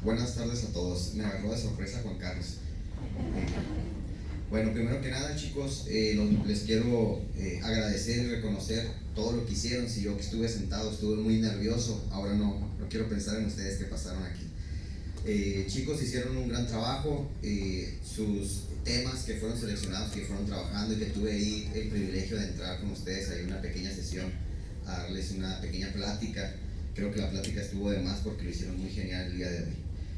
Buenas tardes a todos. Me agarró de sorpresa Juan Carlos. Bueno, primero que nada, chicos, les quiero agradecer y reconocer todo lo que hicieron. Si yo que estuve sentado estuve muy nervioso, ahora no quiero pensar en ustedes que pasaron aquí. Chicos, hicieron un gran trabajo. Sus temas que fueron seleccionados, que fueron trabajando y que tuve ahí el privilegio de entrar con ustedes ahí en una pequeña sesión a darles una pequeña plática. Creo que la plática estuvo de más porque lo hicieron muy genial el día de hoy.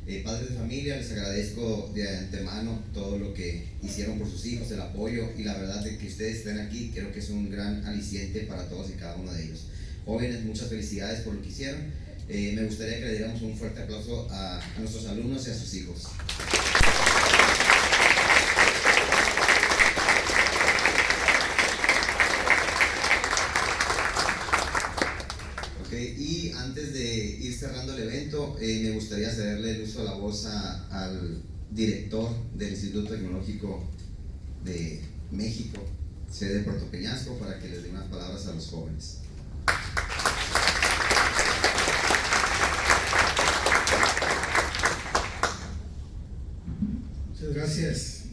Padres de familia, les agradezco de antemano todo lo que hicieron por sus hijos, el apoyo y la verdad de que ustedes estén aquí, creo que es un gran aliciente para todos y cada uno de ellos. Jóvenes, muchas felicidades por lo que hicieron. Me gustaría que le diéramos un fuerte aplauso a nuestros alumnos y a sus hijos. Y antes de ir cerrando el evento, me gustaría cederle el uso de la voz al director del Instituto Tecnológico de México, sede de Puerto Peñasco, para que les dé unas palabras a los jóvenes.
Muchas gracias.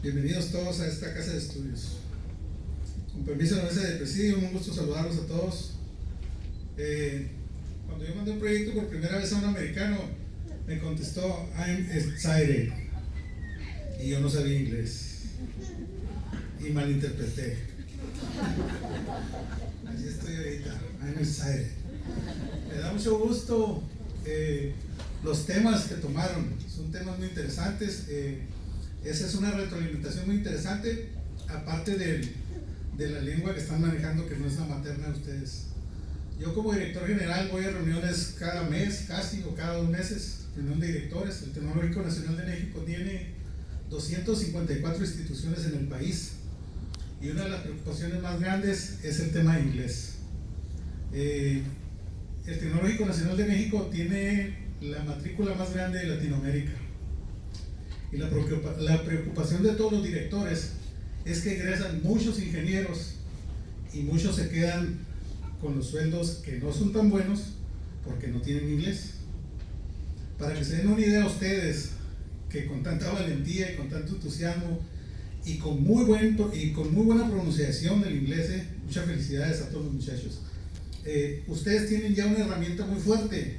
Bienvenidos todos a esta casa de estudios. Con permiso de la mesa de presidio, un gusto saludarlos a todos. Cuando yo mandé un proyecto por primera vez a un americano, me contestó I'm excited, y yo no sabía inglés y malinterpreté. Así estoy ahorita, I'm excited. Me da mucho gusto los temas que tomaron, son temas muy interesantes. Esa es una retroalimentación muy interesante, aparte de la lengua que están manejando, que no es la materna de ustedes. Yo como director general voy a reuniones cada mes, casi, o cada 2 meses, reunión de directores. El Tecnológico Nacional de México tiene 254 instituciones en el país y una de las preocupaciones más grandes es el tema de inglés. El Tecnológico Nacional de México tiene la matrícula más grande de Latinoamérica y la preocupación de todos los directores es que egresan muchos ingenieros y muchos se quedan con los sueldos que no son tan buenos porque no tienen inglés. Para que se den una idea a ustedes, que con tanta valentía y con tanto entusiasmo y con muy buena pronunciación del inglés, muchas felicidades a todos los muchachos. Ustedes tienen ya una herramienta muy fuerte.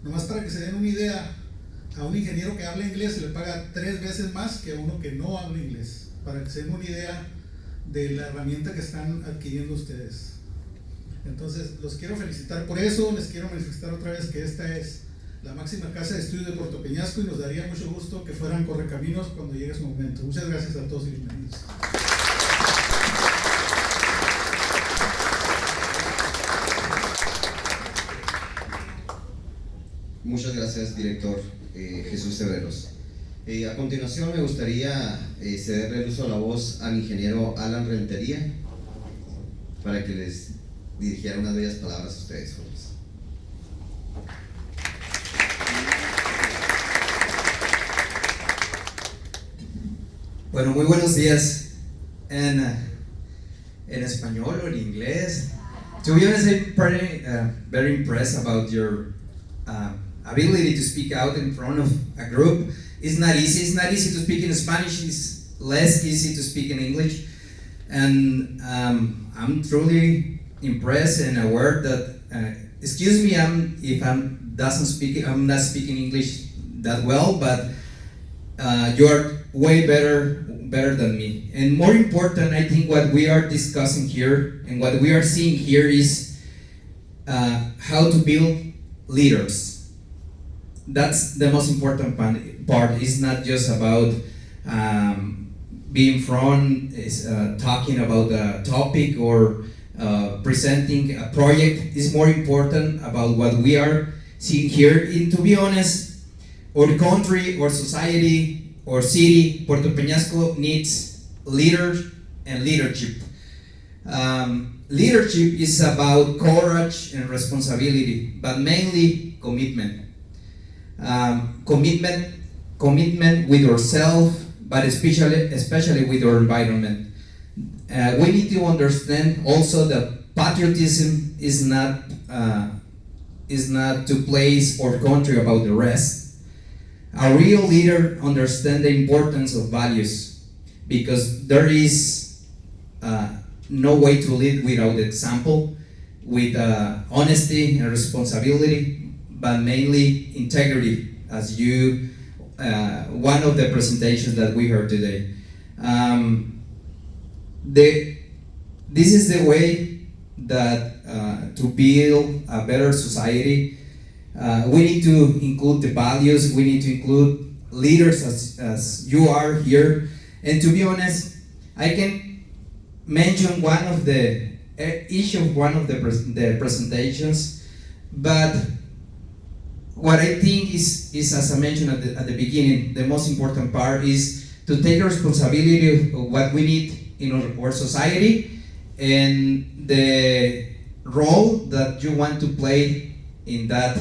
Nomás para que se den una idea, a un ingeniero que habla inglés se le paga 3 veces más que a uno que no habla inglés. Para que se den una idea de la herramienta que están adquiriendo ustedes. Entonces, los quiero felicitar por eso. Les quiero manifestar otra vez que esta es la máxima casa de estudios de Puerto Peñasco y nos daría mucho gusto que fueran correcaminos cuando llegue su momento. Muchas gracias a todos y bienvenidos.
Muchas gracias, director Jesús Severos. A continuación me gustaría cederle el uso de la voz al ingeniero Alan Rentería para que les dirigiera unas bellas palabras a ustedes, jóvenes.
Bueno, muy buenos días en español o en inglés. To be honest, I'm very impressed about your ability to speak out in front of a group. It's not easy. It's not easy to speak in Spanish. It's less easy to speak in English. And I'm truly impressed and aware that, excuse me if I'm not speaking English that well, but you are way better than me. And more important, I think what we are discussing here and what we are seeing here is how to build leaders. That's the most important part. It's not just about being front, talking about a topic or presenting a project. Is more important about what we are seeing here. And to be honest, our country, our society, our city, Puerto Peñasco needs leaders and leadership. Leadership is about courage and responsibility, but mainly commitment. Commitment with ourselves, but especially with our environment. We need to understand also that patriotism is not to place our country above the rest. A real leader understands the importance of values, because there is no way to lead without example, with honesty and responsibility, but mainly integrity, as one of the presentations that we heard today. This is the way that to build a better society. We need to include the values, we need to include leaders as you are here. And to be honest, I can mention one of the presentations, but what I think is as I mentioned at the beginning, the most important part is to take responsibility of what we need in our society and the role that you want to play in our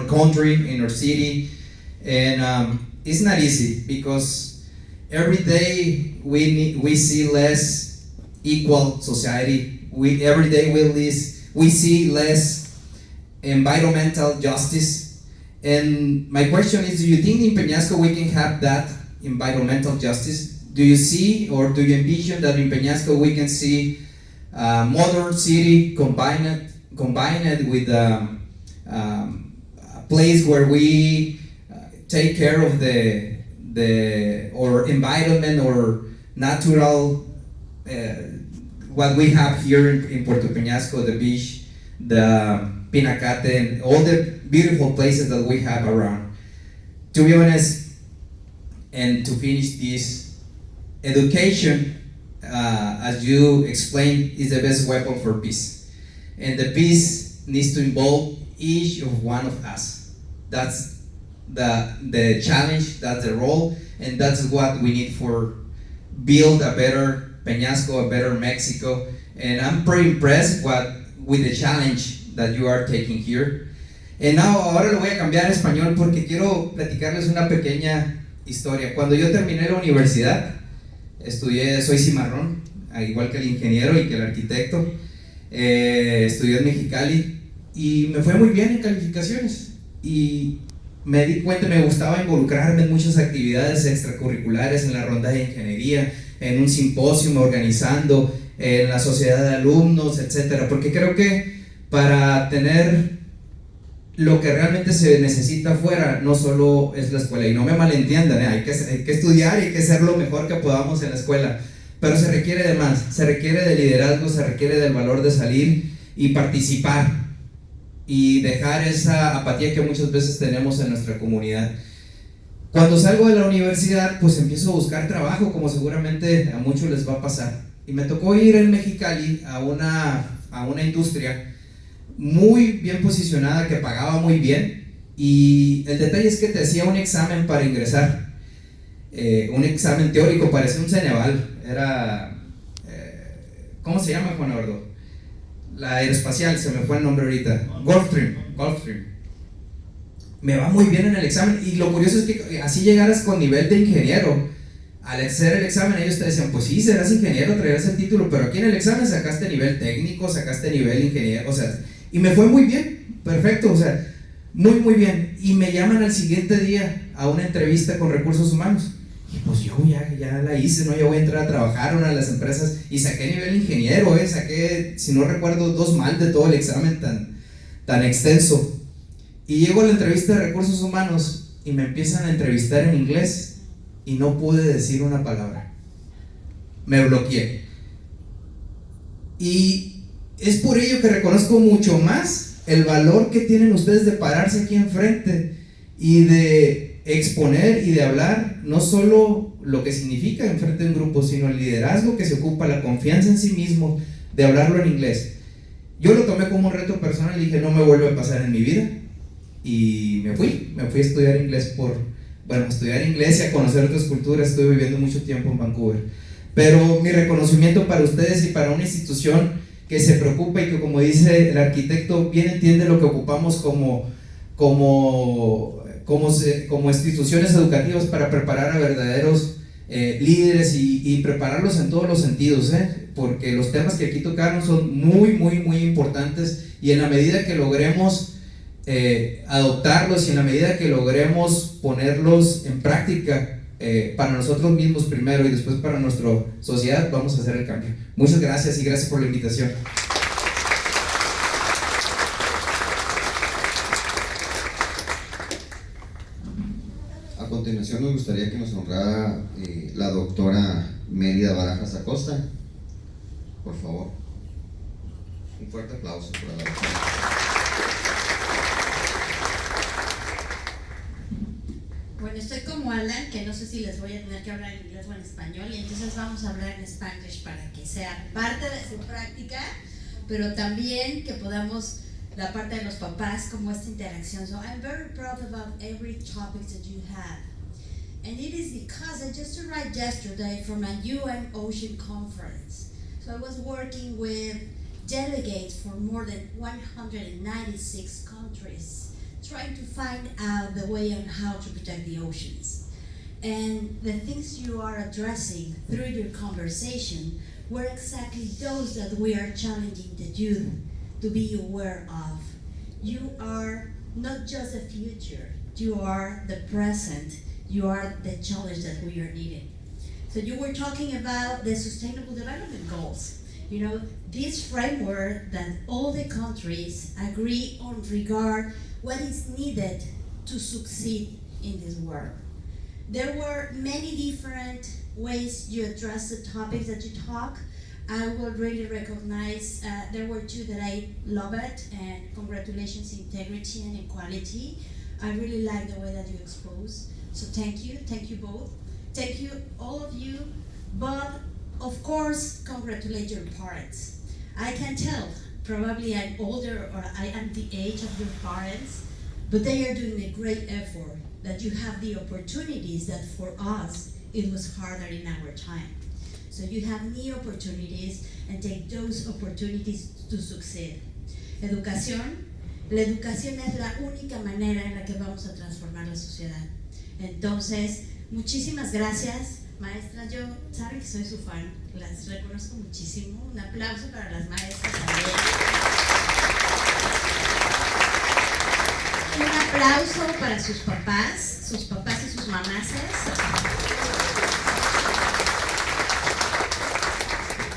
country, in our city. And it's not easy because every day we see less equal society. Every day we see less environmental justice. And my question is, do you think in Peñasco we can have that environmental justice? Do you see or do you envision that in Peñasco we can see a modern city combined with a place where we take care of our environment or natural what we have here in Puerto Peñasco, the beach, the Pinacate, and all the beautiful places that we have around. To be honest, and to finish this, education, as you explained, is the best weapon for peace. And the peace needs to involve each of one of us. That's the challenge, that's the role, and that's what we need for build a better Peñasco, a better Mexico. And I'm pretty impressed with the challenge that you are taking here. And now, ahora lo voy a cambiar a español porque quiero platicarles una pequeña historia. Cuando yo terminé la universidad, soy cimarrón, igual que el ingeniero y que el arquitecto. Estudié en Mexicali y me fue muy bien en calificaciones. Y me di cuenta, me gustaba involucrarme en muchas actividades extracurriculares, en la ronda de ingeniería, en un simposio organizando, en la sociedad de alumnos, etcétera, porque creo que para tener lo que realmente se necesita afuera, no solo es la escuela, y no me malentiendan, hay que estudiar y hay que hacer lo mejor que podamos en la escuela, pero se requiere de más, se requiere de liderazgo, se requiere del valor de salir y participar y dejar esa apatía que muchas veces tenemos en nuestra comunidad. Cuando salgo de la universidad, pues empiezo a buscar trabajo, como seguramente a muchos les va a pasar, y me tocó ir en Mexicali a una industria muy bien posicionada que pagaba muy bien, y el detalle es que te hacía un examen para ingresar, un examen teórico, parecía un Ceneval, era ¿cómo se llama, Juan Eduardo? La aeroespacial, se me fue el nombre ahorita, Gulfstream. Me va muy bien en el examen, y lo curioso es que así llegaras con nivel de ingeniero. Al hacer el examen ellos te decían, pues sí, serás ingeniero, traerás el título, pero aquí en el examen sacaste nivel técnico, sacaste nivel ingeniero, o sea, y me fue muy bien, perfecto, o sea, muy muy bien. Y me llaman al siguiente día a una entrevista con recursos humanos, y pues yo ya la hice, ¿no? Ya voy a entrar a trabajar en una de las empresas, y saqué nivel ingeniero, saqué, si no recuerdo, 2 mal de todo el examen tan extenso. Y llego a la entrevista de recursos humanos y me empiezan a entrevistar en inglés, y no pude decir una palabra, me bloqueé. Y es por ello que reconozco mucho más el valor que tienen ustedes de pararse aquí enfrente y de exponer y de hablar no solo lo que significa enfrente de un grupo, sino el liderazgo que se ocupa, la confianza en sí mismo, de hablarlo en inglés. Yo lo tomé como un reto personal y dije, no me vuelve a pasar en mi vida, y me fui a estudiar inglés estudiar inglés y a conocer otras culturas. Estuve viviendo mucho tiempo en Vancouver, pero mi reconocimiento para ustedes y para una institución que se preocupa y que, como dice el arquitecto, bien entiende lo que ocupamos como instituciones educativas para preparar a verdaderos líderes y prepararlos en todos los sentidos, porque los temas que aquí tocaron son muy muy muy importantes, y en la medida que logremos adoptarlos y en la medida que logremos ponerlos en práctica para nosotros mismos primero y después para nuestra sociedad, vamos a hacer el cambio. Muchas gracias y gracias por la invitación.
A continuación nos gustaría que nos honrara la doctora Mérida Barajas Acosta, por favor. Un fuerte aplauso para la doctora.
Bueno, estoy como Alan, que no sé si les voy a tener que hablar en inglés o en español, y entonces vamos a hablar en Spanish para que sea parte de su práctica, pero también que podamos la parte de los papás como esta interacción. So I'm very proud about every topic that you have. And it is because I just arrived yesterday from a UN Ocean Conference. So I was working with delegates from more than 196 countries, trying to find out the way on how to protect the oceans. And the things you are addressing through your conversation were exactly those that we are challenging the youth to be aware of. You are not just the future, you are the present, you are the challenge that we are needing. So you were talking about the Sustainable Development Goals. You know, this framework that all the countries agree on regard what is needed to succeed in this world. There were many different ways you addressed the topics that you talk. I will really recognize, there were two that I loved, and congratulations, integrity and equality. I really like the way that you expose. So thank you both. Thank you, all of you, but of course, congratulate your parents. I can tell, probably I'm older or I am the age of your parents, but they are doing a great effort that you have the opportunities that for us, it was harder in our time. So you have new opportunities and take those opportunities to succeed. Educación. La educación es la única manera en la que vamos a transformar la sociedad. Entonces, muchísimas gracias. Maestras, yo saben que soy su fan, las reconozco muchísimo. Un aplauso para las maestras también. Un aplauso para sus papás y sus mamases,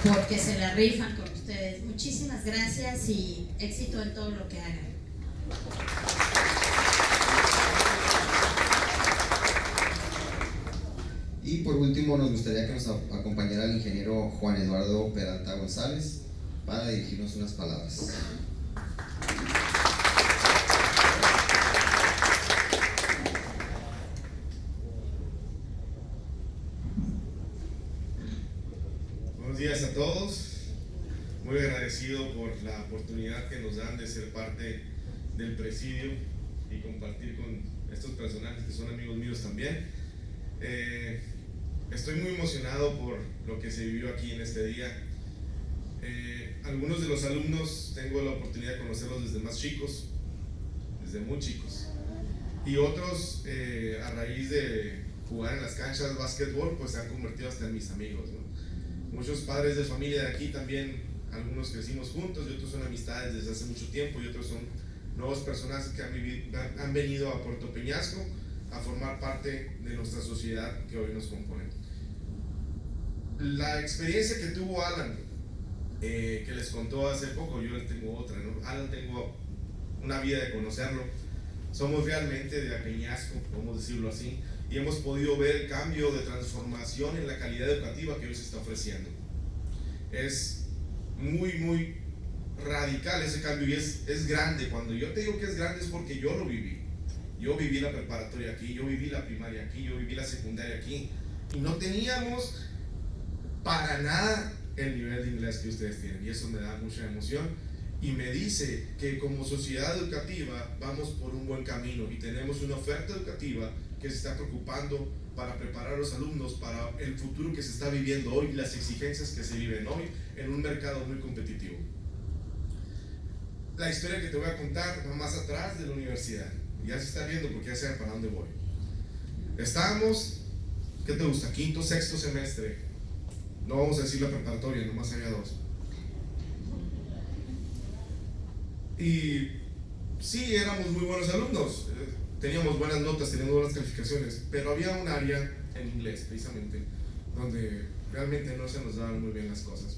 porque se la rifan con ustedes. Muchísimas gracias y éxito en todo lo que hagan.
Y por último nos gustaría que nos acompañara el ingeniero Juan Eduardo Peralta González para dirigirnos unas palabras.
Buenos días a todos, muy agradecido por la oportunidad que nos dan de ser parte del presidio y compartir con estos personajes que son amigos míos también. Estoy muy emocionado por lo que se vivió aquí en este día. Algunos de los alumnos tengo la oportunidad de conocerlos desde más chicos, desde muy chicos, y otros a raíz de jugar en las canchas de básquetbol pues se han convertido hasta en mis amigos, ¿no? Muchos padres de familia de aquí también, algunos crecimos juntos y otros son amistades desde hace mucho tiempo y otros son nuevos personajes que han venido a Puerto Peñasco a formar parte de nuestra sociedad que hoy nos compone. La experiencia que tuvo Alan, que les contó hace poco, yo tengo otra, ¿no? Alan tengo una vida de conocerlo, somos realmente de Peñasco, podemos decirlo así, y hemos podido ver el cambio de transformación en la calidad educativa que hoy se está ofreciendo. Es muy radical ese cambio y es grande. Cuando yo te digo que es grande es porque yo lo viví. Yo viví la preparatoria aquí, yo viví la primaria aquí, yo viví la secundaria aquí y no teníamos para nada el nivel de inglés que ustedes tienen y eso me da mucha emoción y me dice que como sociedad educativa vamos por un buen camino y tenemos una oferta educativa que se está preocupando para preparar a los alumnos para el futuro que se está viviendo hoy y las exigencias que se viven hoy en un mercado muy competitivo. La historia que te voy a contar va más atrás de la universidad. Ya se está viendo porque ya sé para dónde voy. Estábamos, ¿qué te gusta? Quinto, sexto semestre. No vamos a decir la preparatoria, nomás había dos. Y sí, éramos muy buenos alumnos. Teníamos buenas notas, teníamos buenas calificaciones, pero había un área en inglés, precisamente, donde realmente no se nos daban muy bien las cosas.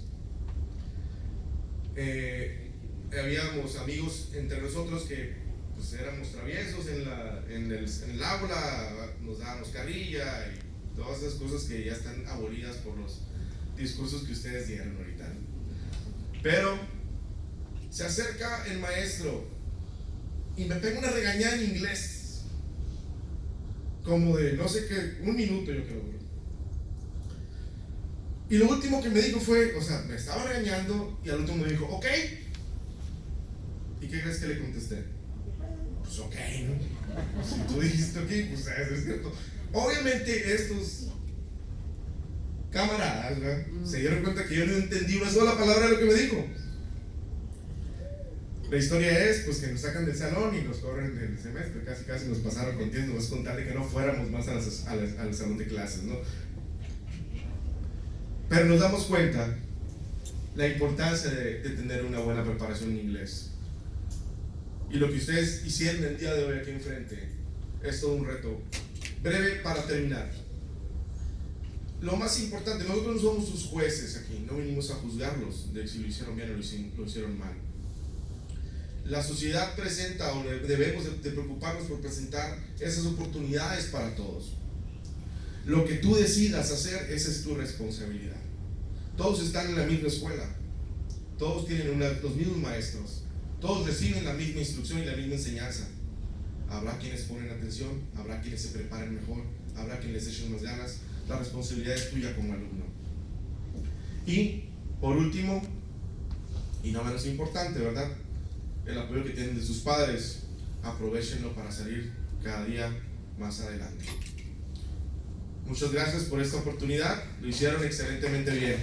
Habíamos amigos entre nosotros que pues éramos traviesos en el aula, nos dábamos carrilla y todas esas cosas que ya están abolidas por los discursos que ustedes dieron ahorita. Pero se acerca el maestro y me pega una regañada en inglés. como de no sé qué, un minuto yo creo. Y lo último que me dijo fue, o sea, me estaba regañando y al último me dijo, ok. ¿Y qué crees que le contesté? Pues ok, ¿no? Si tú dijiste ok, pues es cierto. Obviamente estos camaradas, ¿verdad? Se dieron cuenta que yo no entendí una sola palabra de lo que me dijo. La historia es pues que nos sacan del salón y nos corren del semestre, casi nos pasaron contiendo, nos contarle que no fuéramos más al salón de clases, ¿no? Pero nos damos cuenta la importancia de tener una buena preparación en inglés. Y lo que ustedes hicieron el día de hoy aquí enfrente es todo un reto. Breve para terminar. Lo más importante, nosotros no somos sus jueces aquí, no venimos a juzgarlos de si lo hicieron bien o lo hicieron mal. La sociedad presenta, o debemos de preocuparnos por presentar esas oportunidades para todos. Lo que tú decidas hacer, esa es tu responsabilidad. Todos están en la misma escuela, todos tienen los mismos maestros, todos reciben la misma instrucción y la misma enseñanza. Habrá quienes ponen atención, habrá quienes se preparen mejor, habrá quienes les echen más ganas. La responsabilidad es tuya como alumno. Y por último, y no menos importante, ¿verdad? El apoyo que tienen de sus padres, aprovechenlo para salir cada día más adelante. Muchas gracias por esta oportunidad, lo hicieron excelentemente bien.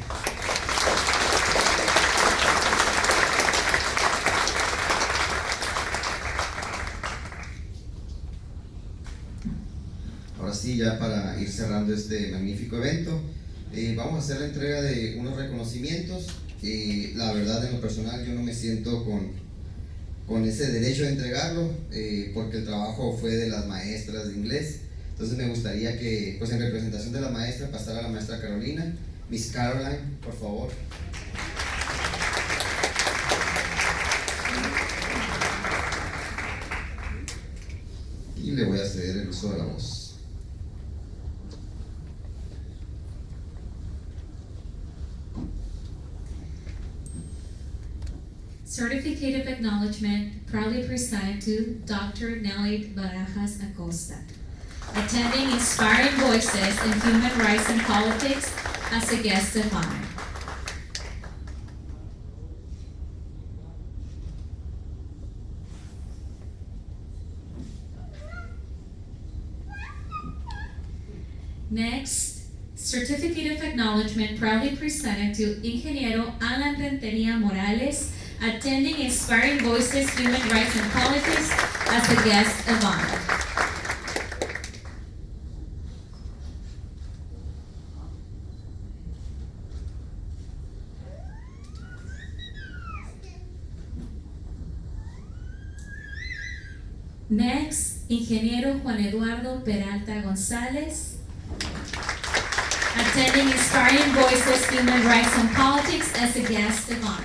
Ahora sí, ya para ir cerrando este magnífico evento, vamos a hacer la entrega de unos reconocimientos. La verdad, en lo personal, yo no me siento con ese derecho de entregarlo, porque el trabajo fue de las maestras de inglés. Entonces me gustaría que, pues en representación de la maestra, pasara a la maestra Carolina. Miss Caroline, por favor. Y le voy a ceder el uso de la voz.
Certificate of Acknowledgement proudly presented to Dr. Nelly Barajas Acosta, attending Inspiring Voices in Human Rights and Politics as a guest of honor. Next, Certificate of Acknowledgement proudly presented to Ingeniero Alan Renteria Morales, attending Inspiring Voices Human Rights and Politics as a guest of honor. Next, Ingeniero Juan Eduardo Peralta González, attending Inspiring Voices Human Rights and Politics as a guest of honor.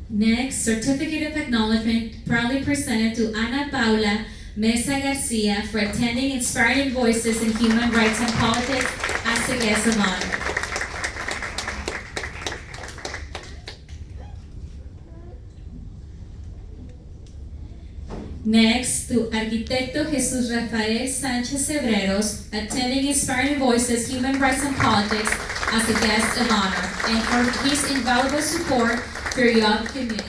Next, Certificate of Acknowledgement proudly presented to Ana Paula Mesa Garcia for attending Inspiring Voices in Human Rights and Politics as a guest of honor. Next, to Arquitecto Jesús Rafael Sánchez Cebreros, attending Inspiring Voices Human Rights and Politics as a guest of honor, and for his invaluable support for your young community.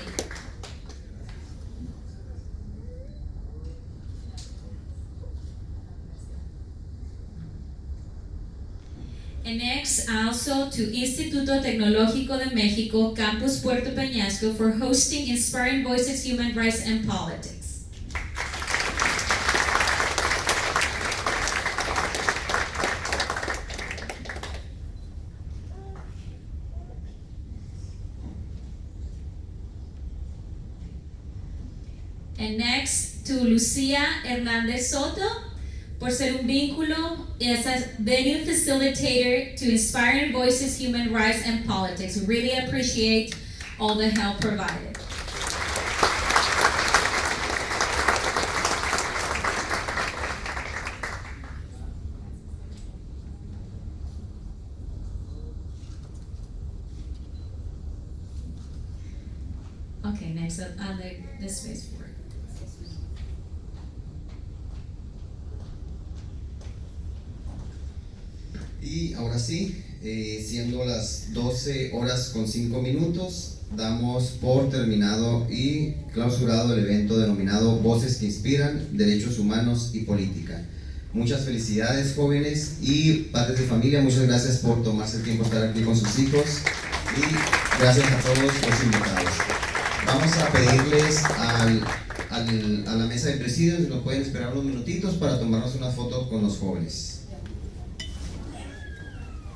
And next, also to Instituto Tecnológico de México, Campus Puerto Peñasco, for hosting Inspiring Voices Human Rights and Politics. And next, to Lucia Hernández Soto, por ser un vínculo as a venue facilitator to Inspiring Voices Human Rights and Politics. We really appreciate all the help provided. Okay, next up, I'll leave the space for it.
Y ahora sí, siendo las 12 horas con 5 minutos, damos por terminado y clausurado el evento denominado Voces que Inspiran, Derechos Humanos y Política. Muchas felicidades, jóvenes y padres de familia, muchas gracias por tomarse el tiempo de estar aquí con sus hijos y gracias a todos los invitados. Vamos a pedirles a la mesa de presidios si nos pueden esperar unos minutitos para tomarnos una foto con los jóvenes.